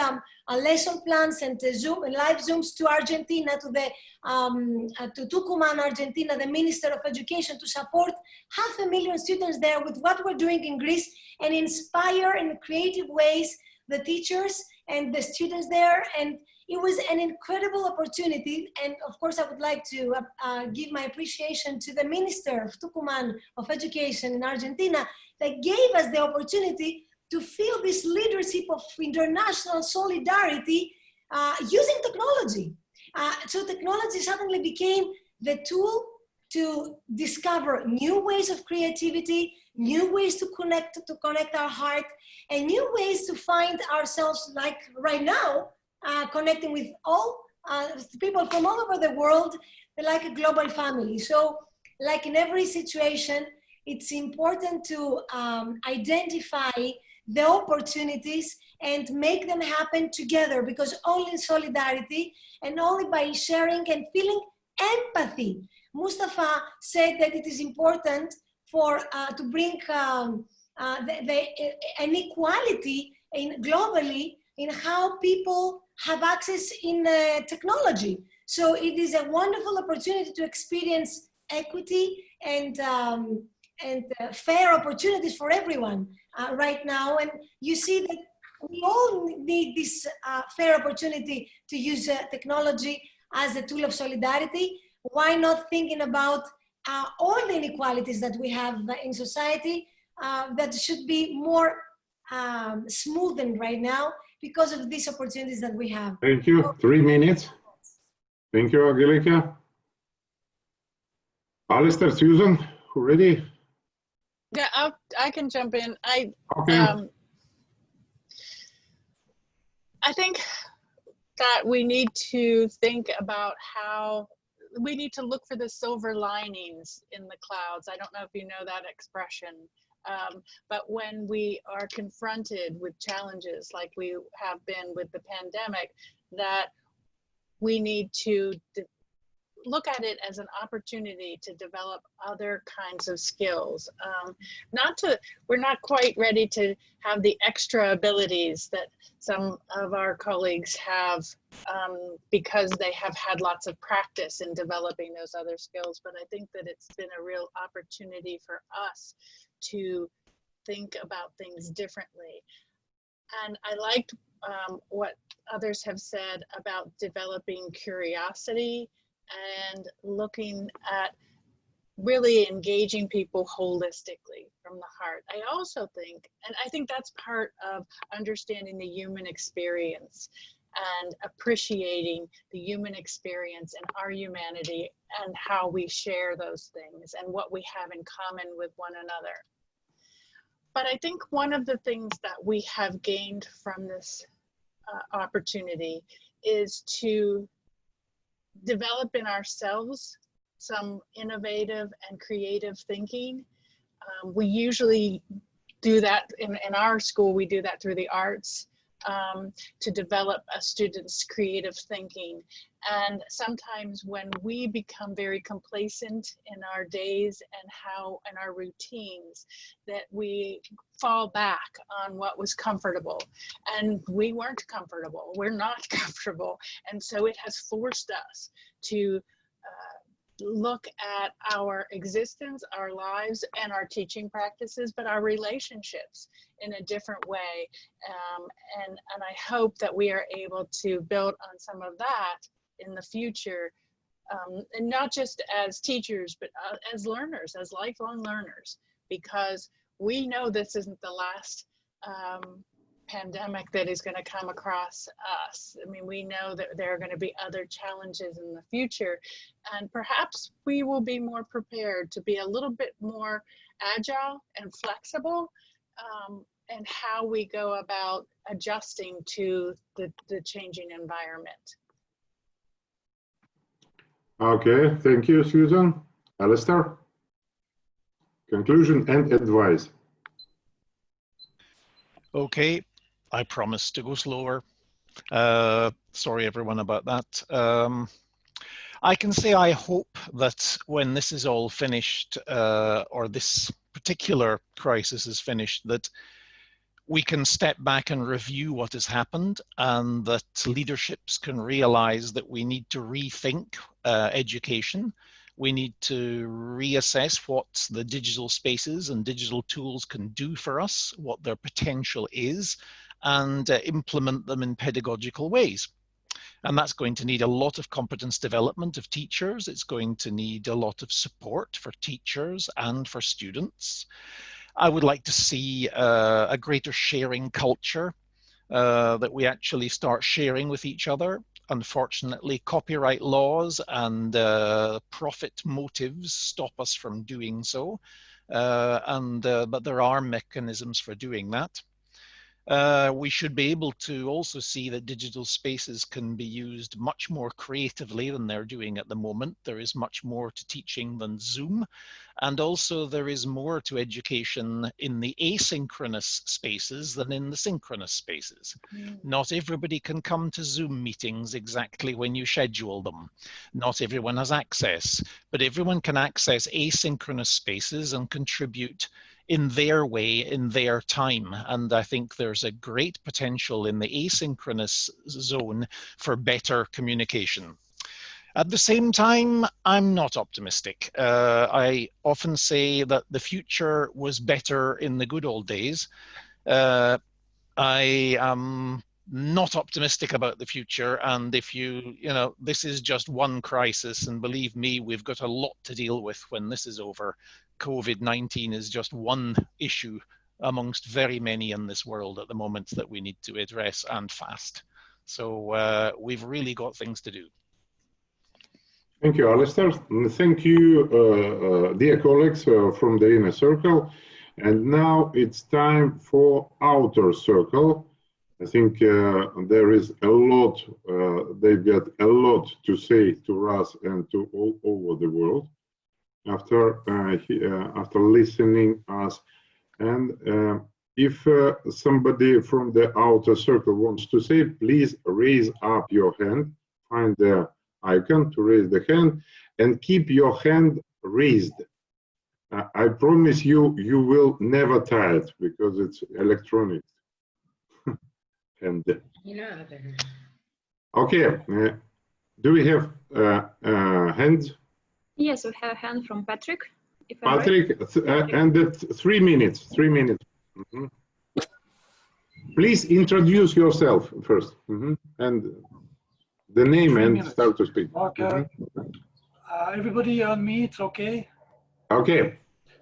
H: lesson plans and Zoom and live Zooms to Argentina, to Tucumán, Argentina, the Minister of Education, to support 500,000 students there with what we're doing in Greece, and inspire in creative ways the teachers and the students there. And it was an incredible opportunity. And of course, I would like to give my appreciation to the Minister of Tucumán of Education in Argentina that gave us the opportunity to feel this leadership of international solidarity using technology. So technology suddenly became the tool to discover new ways of creativity, new ways to connect our heart, and new ways to find ourselves, like right now, connecting with all people from all over the world, like a global family. So like in every situation, it's important to identify the opportunities and make them happen together, because only in solidarity and only by sharing and feeling empathy. Mustafa said that it is important for to bring an equality globally in how people have access in technology. So it is a wonderful opportunity to experience equity and fair opportunities for everyone right now. And you see that we all need this fair opportunity to use technology as a tool of solidarity. Why not thinking about all the inequalities that we have in society that should be more smoothened right now because of these opportunities that we have.
A: Thank you. 3 minutes. Thank you, Angelica. Alistair, Susan, ready?
B: Yeah, I can jump in.
A: Okay.
B: I think that we need to think about how we need to look for the silver linings in the clouds. I don't know if you know that expression, but when we are confronted with challenges like we have been with the pandemic, that we need to look at it as an opportunity to develop other kinds of skills. We're not quite ready to have the extra abilities that some of our colleagues have because they have had lots of practice in developing those other skills. But I think that it's been a real opportunity for us to think about things differently. And I liked what others have said about developing curiosity and looking at really engaging people holistically from the heart. I also think, and I think that's part of understanding the human experience and appreciating the human experience and our humanity and how we share those things and what we have in common with one another. But I think one of the things that we have gained from this opportunity is to develop in ourselves some innovative and creative thinking. We usually do that in our school, we do that through the arts to develop a student's creative thinking. And sometimes when we become very complacent in our days and our routines, that we fall back on what was comfortable. And we weren't comfortable, we're not comfortable. And so it has forced us to look at our existence, our lives, and our teaching practices, but our relationships in a different way. And I hope that we are able to build on some of that in the future, and not just as teachers, but as learners, as lifelong learners, because we know this isn't the last pandemic that is going to come across us. I mean, we know that there are going to be other challenges in the future, and perhaps we will be more prepared to be a little bit more agile and flexible in how we go about adjusting to the changing environment.
A: Okay, thank you, Susan. Alistair, conclusion and advice.
D: Okay, I promise to go slower. Sorry everyone about that. I can say I hope that when this is all finished, or this particular crisis is finished, that we can step back and review what has happened, and that leaderships can realize that we need to rethink education. We need to reassess what the digital spaces and digital tools can do for us, what their potential is, and implement them in pedagogical ways. And that's going to need a lot of competence development of teachers. It's going to need a lot of support for teachers and for students. I would like to see a greater sharing culture, that we actually start sharing with each other. Unfortunately, copyright laws and profit motives stop us from doing so, but there are mechanisms for doing that. We should be able to also see that digital spaces can be used much more creatively than they're doing at the moment. There is much more to teaching than Zoom. And also there is more to education in the asynchronous spaces than in the synchronous spaces. Not everybody can come to Zoom meetings exactly when you schedule them. Not everyone has access, but everyone can access asynchronous spaces and contribute in their way, in their time. And I think there's a great potential in the asynchronous zone for better communication. At the same time, I'm not optimistic. I often say that the future was better in the good old days. I am not optimistic about the future. And if you know, this is just one crisis, and believe me, we've got a lot to deal with when this is over. COVID-19 is just one issue amongst very many in this world at the moment that we need to address, and fast. So we've really got things to do.
A: Thank you, Alistair. Thank you, dear colleagues from the inner circle. And now it's time for outer circle. I think there is a lot, they've got a lot to say to us and to all over the world after listening us. And if somebody from the outer circle wants to say, please raise up your hand, find the icon to raise the hand, and keep your hand raised. I promise you, you will never tire it because it's electronic. And okay, do we have hands?
J: Yes, we have a hand from Patrick. If
A: Patrick, and 3 minutes. 3 minutes. Mm-hmm. Please introduce yourself first, and the name and start to speak.
N: Okay. Everybody on me, it's okay?
A: Okay.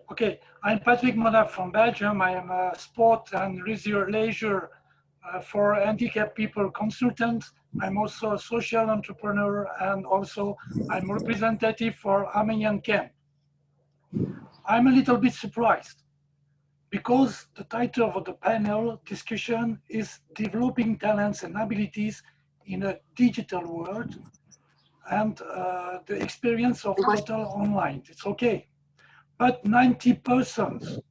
N: Okay, I'm Patrick Monaf from Belgium. I am a sport and leisure for handicapped people consultant. I'm also a social entrepreneur, and also I'm representative for Armenian camp. I'm a little bit surprised because the title of the panel discussion is Developing Talents and Abilities in a Digital World, and the experience of total online. It's okay. But 90%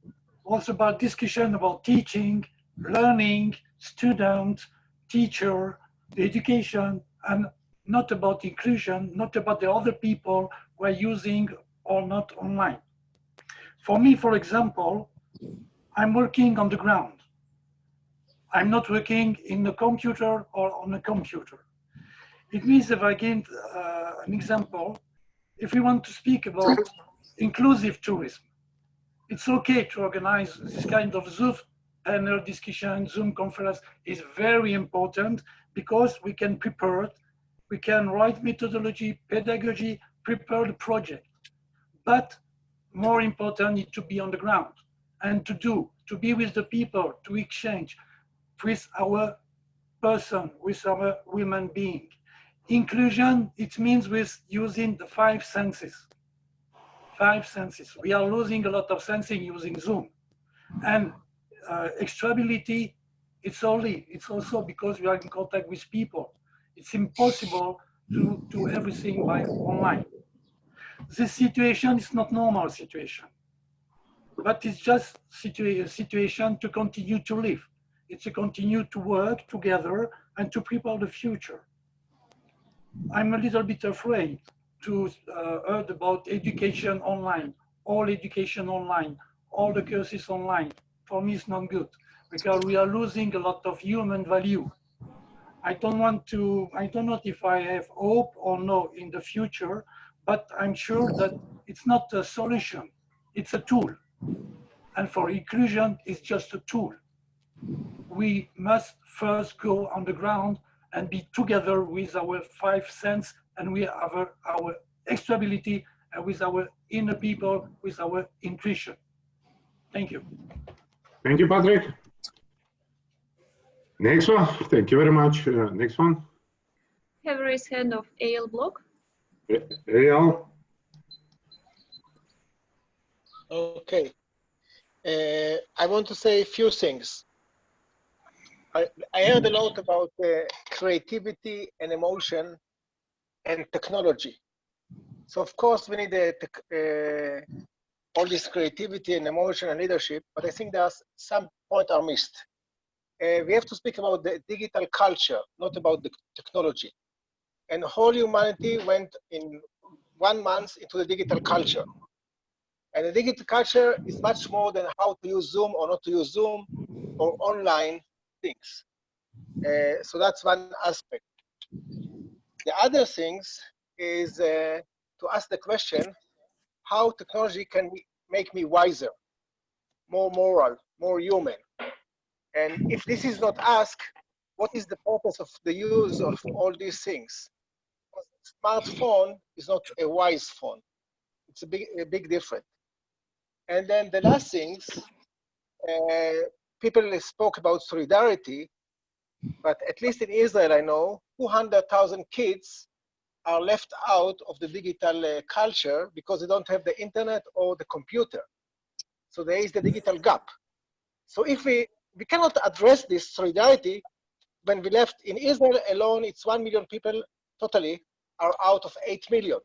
N: was about discussion about teaching, learning, student, teacher, the education, and not about inclusion, not about the other people who are using or not online. For me, for example, I'm working on the ground. I'm not working in the computer or on a computer. It means, if I give an example, if we want to speak about inclusive tourism, it's okay to organize this kind of Zoom panel discussion, Zoom conference is very important because we can prepare, we can write methodology, pedagogy, prepare the project. But more important is to be on the ground and to be with the people, to exchange with our person, with our human being. Inclusion, it means with using the 5 senses. 5 senses. We are losing a lot of sensing using Zoom. And extrability, it's also because we are in contact with people. It's impossible to do everything by online. This situation is not normal situation, but it's just a situation to continue to live. It's to continue to work together and to prepare the future. I'm a little bit afraid to heard about education online, all education online, all the courses online. For me, it's not good because we are losing a lot of human value. I don't know if I have hope or no in the future, but I'm sure that it's not a solution, it's a tool. And for inclusion, it's just a tool. We must first go on the ground and be together with our 5 senses and we have our extrability and with our inner people, with our intuition. Thank you.
A: Thank you, Patrick. Next one. Thank you very much. Next one.
J: We have a raised hand of AL Block.
A: AL.
I: Okay. I want to say a few things. I heard a lot about creativity and emotion and technology. So of course we need all this creativity and emotion and leadership, but I think there's some points are missed. We have to speak about the digital culture, not about the technology. And whole humanity went in 1 month into the digital culture. And the digital culture is much more than how to use Zoom or not to use Zoom or online things. So that's one aspect. The other things is to ask the question, how technology can make me wiser, more moral, more human. And if this is not asked, what is the purpose of the use of all these things? Smartphone is not a wise phone. It's a big difference. And then the last things, people spoke about solidarity, but at least in Israel, I know 200,000 kids are left out of the digital culture because they don't have the internet or the computer. So there is the digital gap. So if we cannot address this solidarity, when we left in Israel alone, it's 1 million people totally are out of 8 million.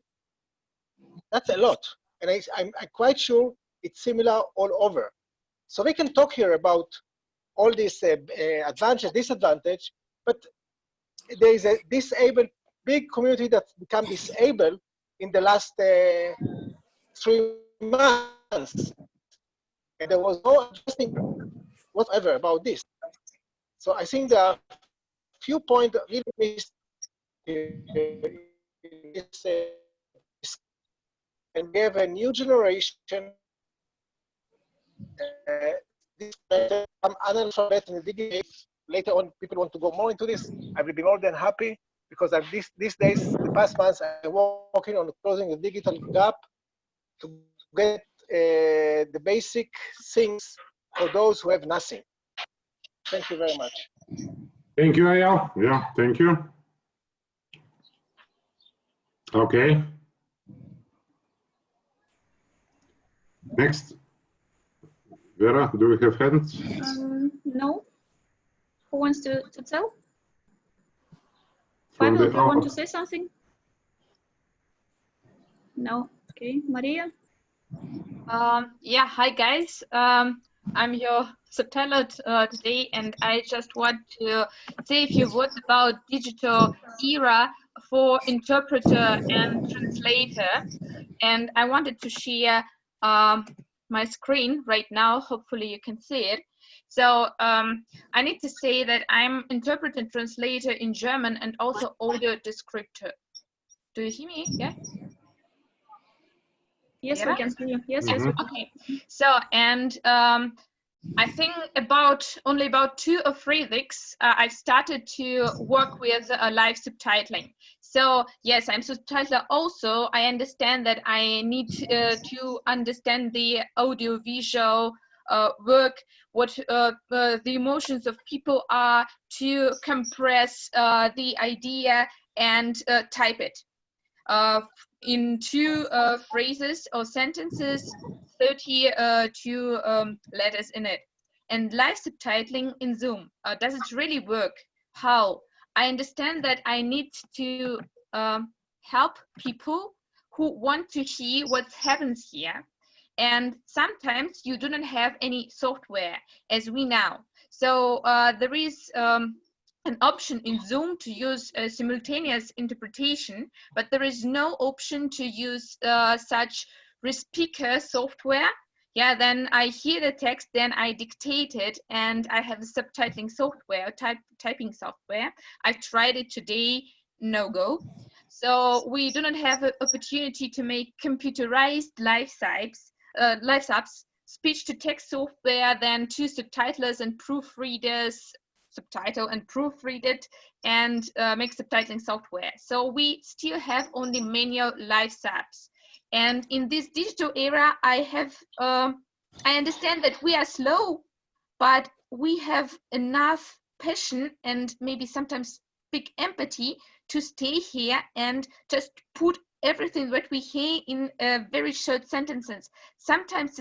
I: That's a lot. And I'm quite sure it's similar all over. So we can talk here about all this advantage, disadvantage, but there is a disabled, big community that's become disabled in the last 3 months. And there was no adjusting whatever about this. So I think there are few points that really missed here. And we have a new generation. This I'm analphabet in the digital. Later on, people want to go more into this. I will be more than happy because these days, the past months, I'm working on closing the digital gap to get the basic things for those who have nothing. Thank you very much.
A: Thank you, Eyal. Yeah, thank you. Okay. Next. Vera, do we have hands?
J: No. Who wants to tell?
A: From
J: Pavel, do you want to say something? No. Okay, Maria.
O: Yeah, hi guys. I'm your subtitled today, and I just want to say a few words about digital era for interpreter and translator. And I wanted to share my screen right now. Hopefully you can see it. So I need to say that I'm interpreter and translator in German and also audio descriptor. Do you hear me? Yeah?
J: Yes,
O: yeah?
J: we can see you. Yes, yes. We can.
O: Okay. So, and I think only about 2 or 3 weeks, I've started to work with live subtitling. So yes, I'm subtitler also. I understand that I need to understand the audio visual work, what the emotions of people are, to compress the idea and type it in 2 phrases or sentences, 32 letters in it. And live subtitling in Zoom, does it really work? How? I understand that I need to help people who want to hear what happens here. And sometimes you do not have any software, as we know. So there is an option in Zoom to use simultaneous interpretation, but there is no option to use such speaker software. Yeah, then I hear the text, then I dictate it, and I have a subtitling software, typing software. I've tried it today, no go. So we do not have an opportunity to make computerized live subs, speech-to-text software, then 2 subtitlers and proofreaders, subtitle and proofread it, and make subtitling software. So we still have only manual live subs. And in this digital era, I understand that we are slow, but we have enough passion and maybe sometimes big empathy to stay here and just put everything that we hear in very short sentences. Sometimes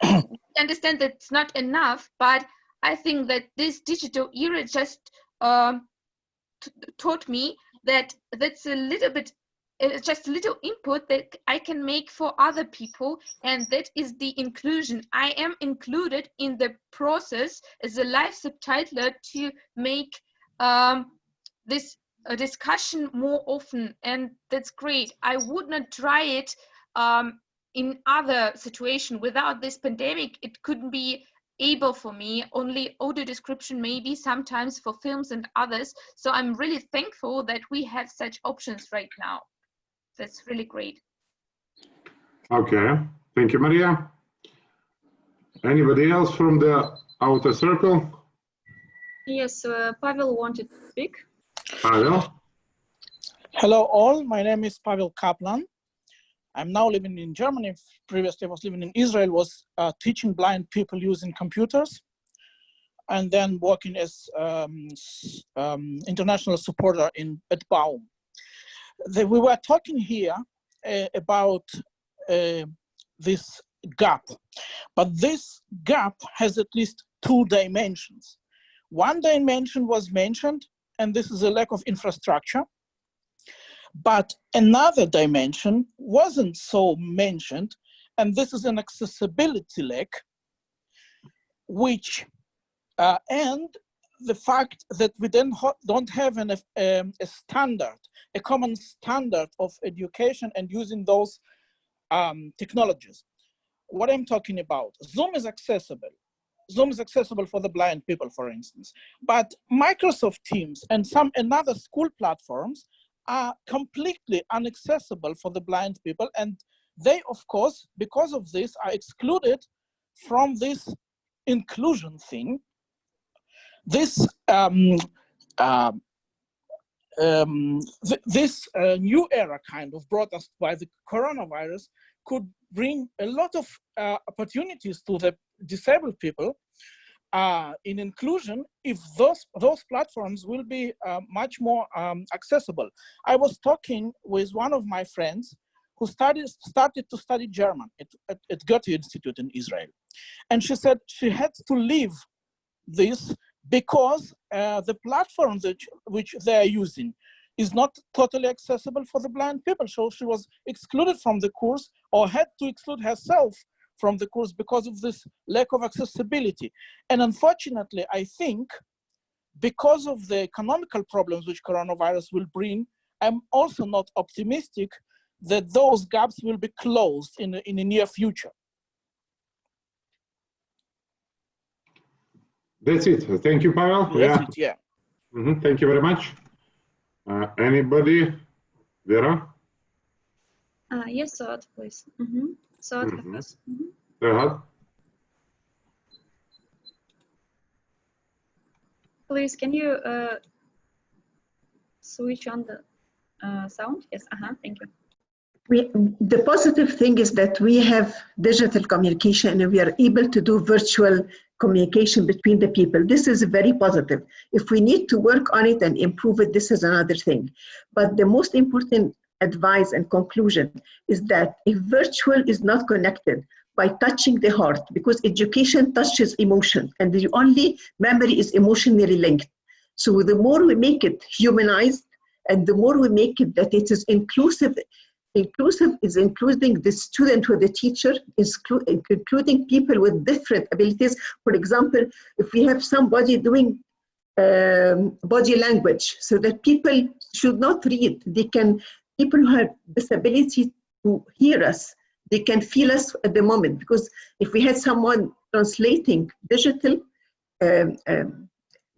O: I understand that it's not enough, but I think that this digital era just taught me that that's a little bit, just a little input that I can make for other people, and that is the inclusion. I am included in the process as a live subtitler to make this discussion more often, and that's great. I would not try it in other situation. Without this pandemic, it couldn't be able for me, only audio description maybe sometimes for films and others. So I'm really thankful that we have such options right now. That's really great.
A: Okay, thank you, Maria. Anybody else from the outer circle?
J: Yes, Pavel wanted to speak.
A: Pavel?
P: Hello all, my name is Pavel Kaplan. I'm now living in Germany. Previously I was living in Israel, was teaching blind people using computers, and then working as international supporter at Baum. We were talking here about this gap, but this gap has at least 2 dimensions. One dimension was mentioned, and this is a lack of infrastructure. But another dimension wasn't so mentioned, and this is an accessibility lack, which, and the fact that we then don't have a standard, a common standard of education and using those technologies. What I'm talking about, Zoom is accessible. Zoom is accessible for the blind people, for instance, but Microsoft Teams and some another school platforms are completely inaccessible for the blind people, and they, of course, because of this, are excluded from this inclusion thing. This this new era kind of brought us by the coronavirus could bring a lot of opportunities to the disabled people in inclusion if those platforms will be much more accessible. I was talking with one of my friends who started to study German at Goethe Institute in Israel. And she said she had to leave this because the platform which they are using is not totally accessible for the blind people. So she was excluded from the course, or had to exclude herself from the course because of this lack of accessibility. And unfortunately, I think because of the economical problems which coronavirus will bring, I'm also not optimistic that those gaps will be closed in the near future.
A: That's it. Thank you, Pavel.
P: That's it, yeah.
A: Thank you very much. Anybody? Vera?
J: Yes, Suat, please. Suat, first.
A: Go ahead.
J: Please, can you switch on the sound? Yes, thank you.
Q: The positive thing is that we have digital communication and we are able to do virtual communication between the people. This is very positive. If we need to work on it and improve it, this is another thing. But the most important advice and conclusion is that if virtual is not connected by touching the heart, because education touches emotion and the only memory is emotionally linked. So the more we make it humanized and the more we make it that it is inclusive. Inclusive is including the student with the teacher, including people with different abilities. For example, if we have somebody doing body language, so that people should not read, people who have disability to hear us, they can feel us at the moment. Because if we had someone translating digital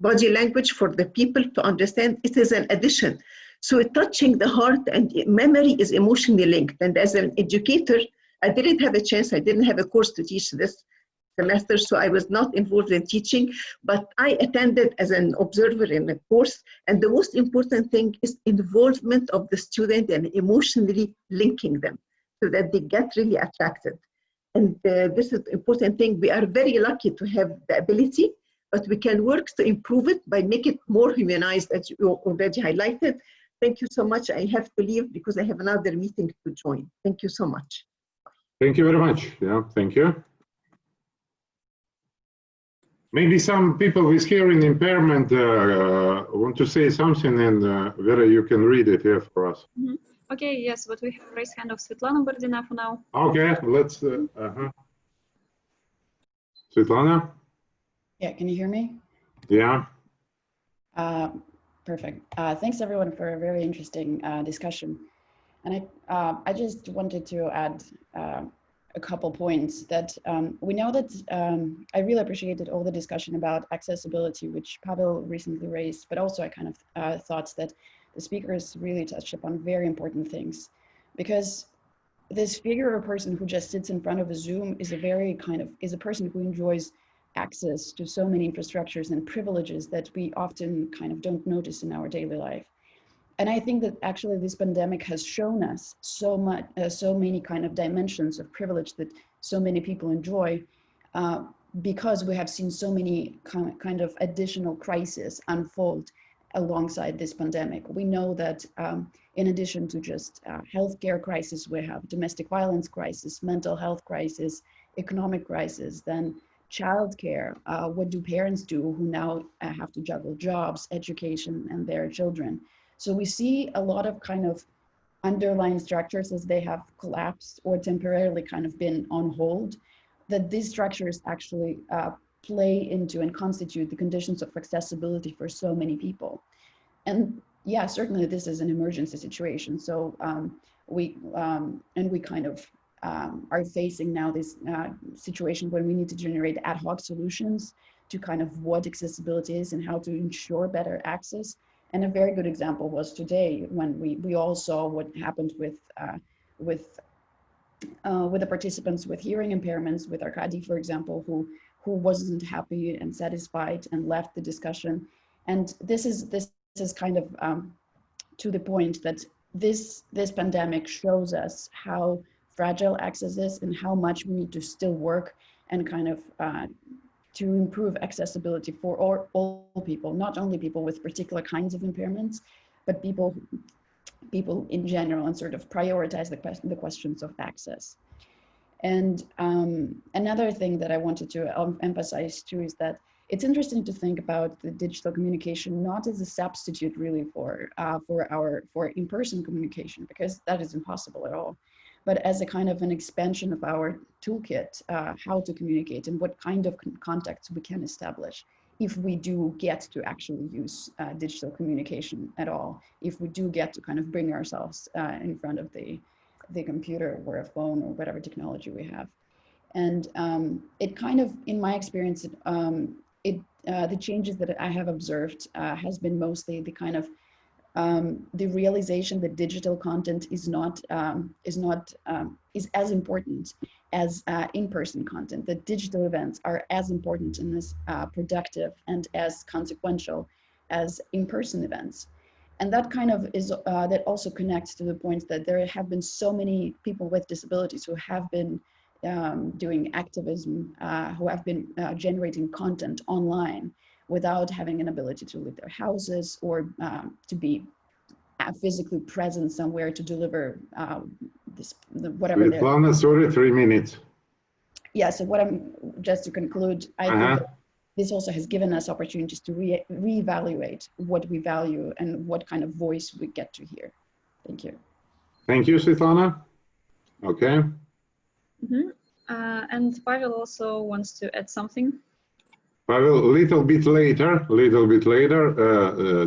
Q: body language for the people to understand, it is an addition. So touching the heart and memory is emotionally linked. And as an educator, I didn't have a chance, I didn't have a course to teach this semester, so I was not involved in teaching, but I attended as an observer in a course. And the most important thing is involvement of the student and emotionally linking them so that they get really attracted. And this is the important thing. We are very lucky to have the ability, but we can work to improve it by making it more humanized, as you already highlighted. Thank you so much. I have to leave because I have another meeting to join. Thank you so much.
A: Thank you very much. Yeah, thank you. Maybe some people with hearing impairment want to say something, and Vera, you can read it here for us.
J: Okay, yes, but we have raised hand of Svetlana Bordina for now.
A: Okay, let's. Svetlana?
G: Yeah, can you hear me?
A: Yeah.
G: Perfect. Thanks everyone for a very interesting discussion. And I just wanted to add a couple points that we know that I really appreciated all the discussion about accessibility, which Pavel recently raised, but also I kind of thought that the speakers really touched upon very important things, because this figure of a person who just sits in front of a Zoom is a very is a person who enjoys access to so many infrastructures and privileges that we often kind of don't notice in our daily life. And I think that actually this pandemic has shown us so much, so many kind of dimensions of privilege that so many people enjoy, because we have seen so many kind of additional crises unfold alongside this pandemic. We know that in addition to just healthcare crisis, we have domestic violence crisis, mental health crisis, economic crisis, then childcare. What do parents do who now have to juggle jobs, education, and their children? So we see a lot of kind of underlying structures as they have collapsed or temporarily kind of been on hold, that these structures actually play into and constitute the conditions of accessibility for so many people. And yeah, certainly this is an emergency situation. So we kind of are facing now this situation when we need to generate ad hoc solutions to kind of what accessibility is and how to ensure better access. And a very good example was today when we all saw what happened with the participants with hearing impairments, with Arkady, for example, who wasn't happy and satisfied and left the discussion. And this is kind of to the point that this pandemic shows us how fragile access is and how much we need to still work and kind of to improve accessibility for all people, not only people with particular kinds of impairments, but people in general, and sort of prioritize the questions of access. And another thing that I wanted to emphasize too is that it's interesting to think about the digital communication not as a substitute really for in-person communication, because that is impossible at all, but as a kind of an expansion of our toolkit, how to communicate and what kind of contacts we can establish if we do get to actually use digital communication at all, if we do get to kind of bring ourselves in front of the computer or a phone or whatever technology we have. And it kind of, in my experience, the changes that I have observed has been mostly the kind of the realization that digital content is as important as in-person content, that digital events are as important and as productive and as consequential as in-person events. And that kind of is, that also connects to the point that there have been so many people with disabilities who have been doing activism, who have been generating content online without having an ability to leave their houses or to be physically present somewhere to deliver whatever they're.
A: Svetlana, sorry, 3 minutes.
G: Yeah, so what I'm, just to conclude, I think that this also has given us opportunities to reevaluate what we value and what kind of voice we get to hear. Thank you.
A: Thank you, Svetlana. Okay.
J: And Pavel also wants to add something.
A: Pavel, a little bit later,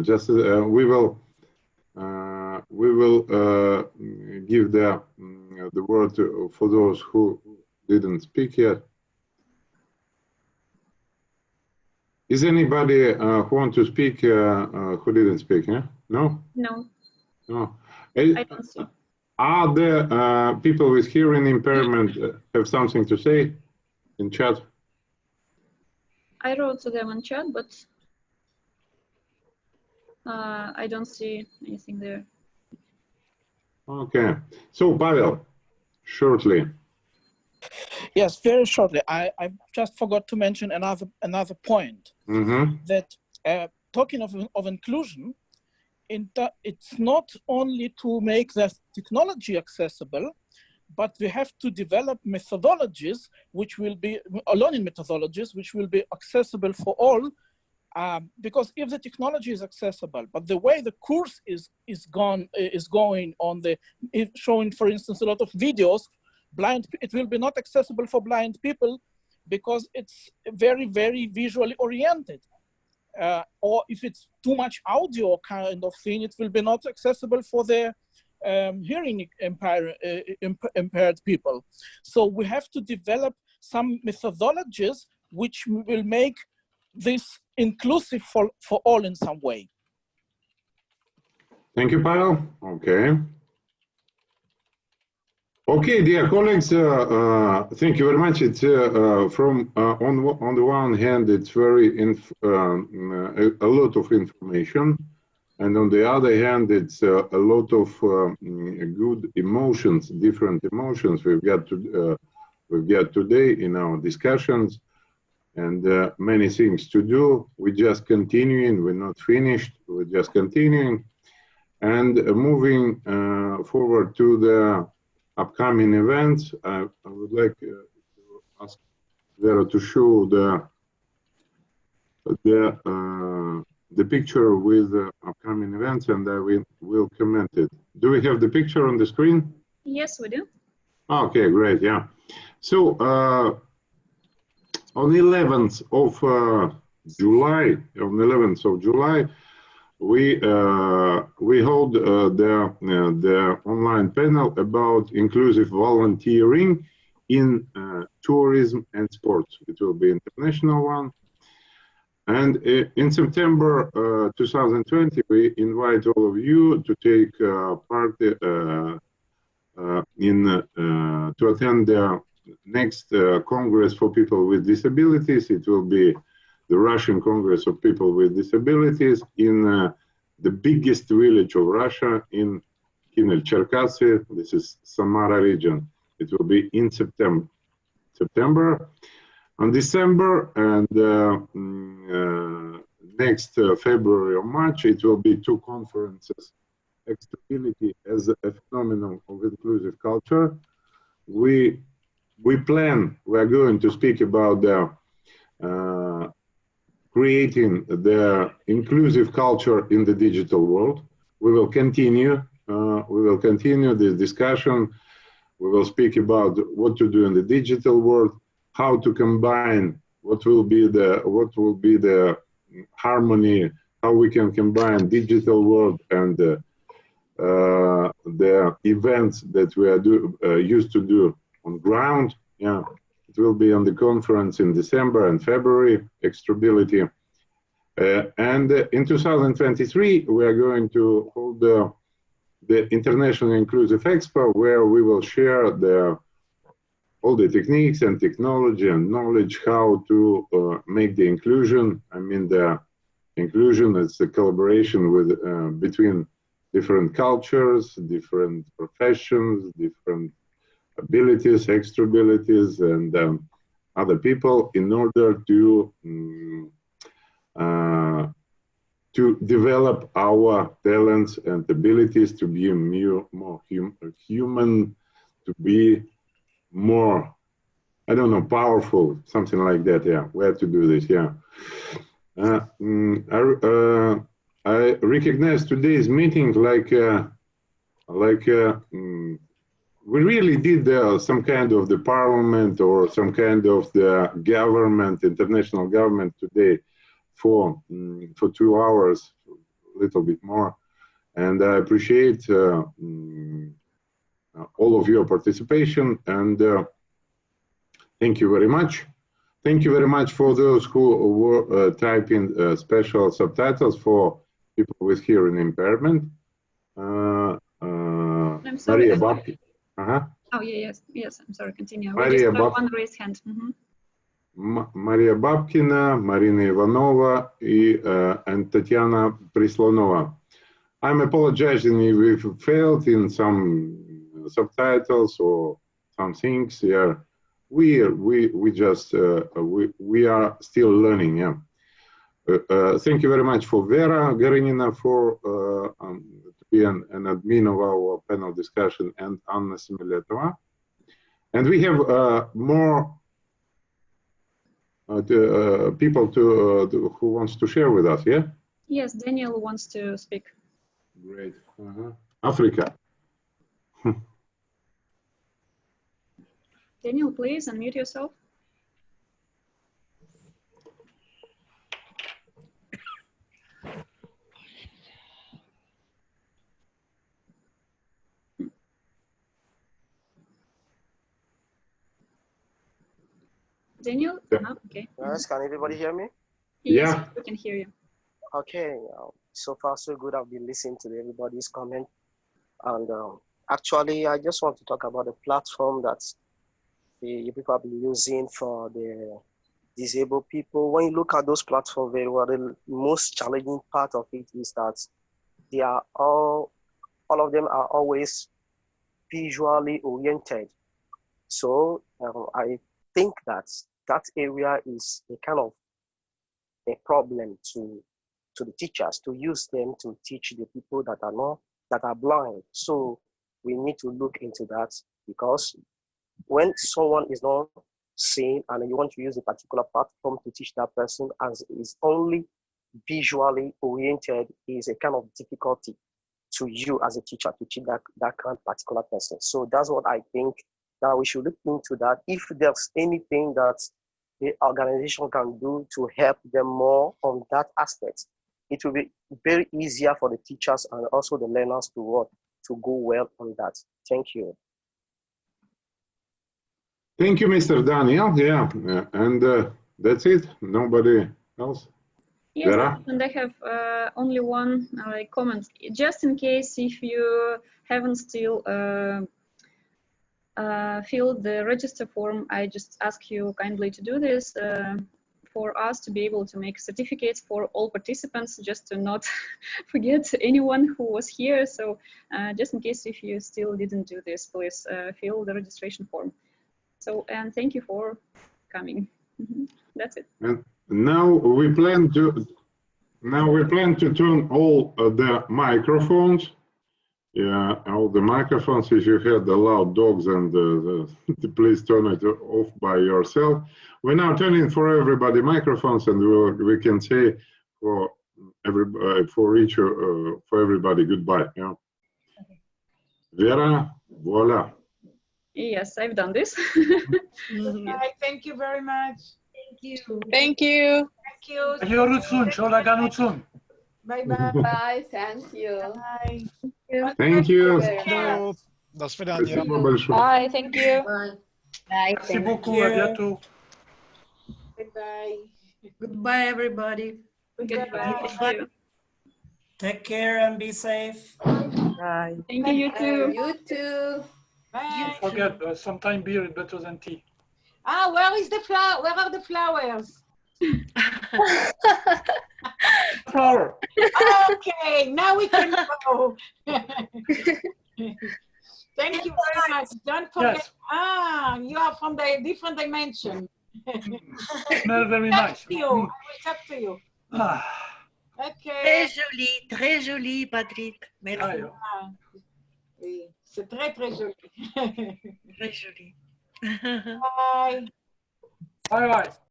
A: just we will give the word for those who didn't speak yet. Is anybody who want to speak who didn't speak? Yeah? No?
J: No.
A: No.
J: I don't see.
A: Are the people with hearing impairment have something to say in chat?
J: I wrote to them in chat, but I don't see anything there.
A: Okay. So, Pavel, shortly.
P: Yes, very shortly. I just forgot to mention another point, that talking of inclusion, it's not only to make the technology accessible, but we have to develop methodologies which will be learning methodologies which will be accessible for all. Because if the technology is accessible, but the way the course is going on showing, for instance, a lot of videos, it will be not accessible for blind people because it's very, very visually oriented. Or if it's too much audio kind of thing, it will be not accessible for the hearing impaired people. So we have to develop some methodologies which will make this inclusive for all in some way.
A: Thank you, Pavel. Okay. Okay, dear colleagues, thank you very much. It's on the one hand, it's a lot of information, and on the other hand, it's a lot of good emotions, different emotions we've got today in our discussions, and many things to do. We're just continuing. We're not finished. We're just continuing and moving forward to the upcoming events. I would like to ask Vera to show the picture with the upcoming events, and I will comment it. Do we have the picture on the screen?
J: Yes, we do.
A: Okay, great. Yeah. So on the 11th of July, we hold the online panel about inclusive volunteering in tourism and sports. It will be an international one. And in September 2020, we invite all of you to take part to attend the next Congress for People with Disabilities. It will be the Russian Congress of People with Disabilities in the biggest village of Russia in Cherkasy. This is Samara region. It will be in September. On December and next February or March, it will be two conferences. Extrability as a phenomenon of inclusive culture. We are going to speak about the creating the inclusive culture in the digital world. We will continue this discussion. We will speak about what to do in the digital world, how to combine what will be the harmony, how we can combine digital world and the events that we are used to do on ground. Yeah. It will be on the conference in December and February, Extrability. And in 2023, we are going to hold the International InclusiveExpo, where we will share all the techniques and technology and knowledge how to make the inclusion. I mean, the inclusion is the collaboration with between different cultures, different professions, different abilities, extra abilities, and other people in order to develop our talents and abilities to be more human, to be more, I don't know, powerful, something like that. Yeah, we have to do this. Yeah. I recognize today's meeting we really did some kind of the parliament or some kind of the government, international government today for 2 hours, a little bit more. And I appreciate all of your participation, and thank you very much. Thank you very much for those who were typing special subtitles for people with hearing impairment.
J: I'm sorry.
A: Maria Babkin.
J: Oh, yeah, yes, I'm sorry, continue.
A: Maria
J: We just have one raised hand.
A: Maria Babkina, Marina Ivanova, and Tatiana Prislanova. I'm apologizing if we failed in some subtitles or some things here. We are still learning. Yeah. Thank you very much for Vera Garanina for to be an admin of our panel discussion, and Anna Similetova. And we have more people who wants to share with us. Yeah.
J: Yes, Daniel wants to speak.
A: Great. Africa.
J: Daniel, please unmute yourself. Daniel?
A: Yeah.
J: Okay.
R: Yes, can everybody hear me?
J: Yes,
A: Yeah.
J: we can hear you.
R: Okay, so far so good. I've been listening to everybody's comment, and Actually, I just want to talk about the platform that the people have been using for the disabled people. When you look at those platforms very well, the most challenging part of it is that they are all of them are always visually oriented. So I think that that area is a kind of a problem to the teachers, to use them to teach the people that are blind. So we need to look into that, because when someone is not seeing and you want to use a particular platform to teach that person as is only visually oriented, is a kind of difficulty to you as a teacher to teach that kind of particular person. So that's what I think, that we should look into that. If there's anything that the organization can do to help them more on that aspect, it will be very easier for the teachers and also the learners to work, to go well on that. Thank you.
A: Thank you, Mr. Daniel. Yeah, and that's it. Nobody else?
J: Yes,
A: Vera?
J: and I have only one comment. Just in case if you haven't still filled the register form, I just ask you kindly to do this for us to be able to make certificates for all participants, just to not forget anyone who was here. So just in case if you still didn't do this, please fill the registration form. So, and thank you for coming. That's it.
A: And now we plan to turn all the microphones. Yeah, all the microphones. If you had the loud dogs, and please turn it off by yourself. We're now turning for everybody microphones, and we can say for everybody goodbye. Yeah. Vera, voila.
J: Yes, I've done this.
C: Bye. Thank you very much.
H: Thank you.
B: Thank you.
C: Thank you. Bye bye.
G: Bye. Thank you.
C: Bye.
A: Thank you.
D: Hello. До свидания.
A: Спасибо большое.
B: Bye. Thank you.
H: Bye.
N: Merci beaucoup. À bientôt.
C: Bye bye.
H: Goodbye, everybody.
J: Goodbye.
L: Take care and be safe.
H: Bye.
J: Thank you, you too.
G: You too.
C: Bye.
N: Don't forget, sometimes beer is better than tea.
C: Ah, where is the flower? Where are the flowers?
N: Flower.
C: Okay, now we can go. Thank you very much. Don't forget.
N: Yes.
C: Ah, you are from the different dimension.
N: Smell very nice.
C: I will talk to you.
N: Ah.
C: Okay.
H: Très joli, Patrick. Merci.
C: Ah, oui, c'est très très joli.
H: Très joli.
C: Bye.
N: Bye bye.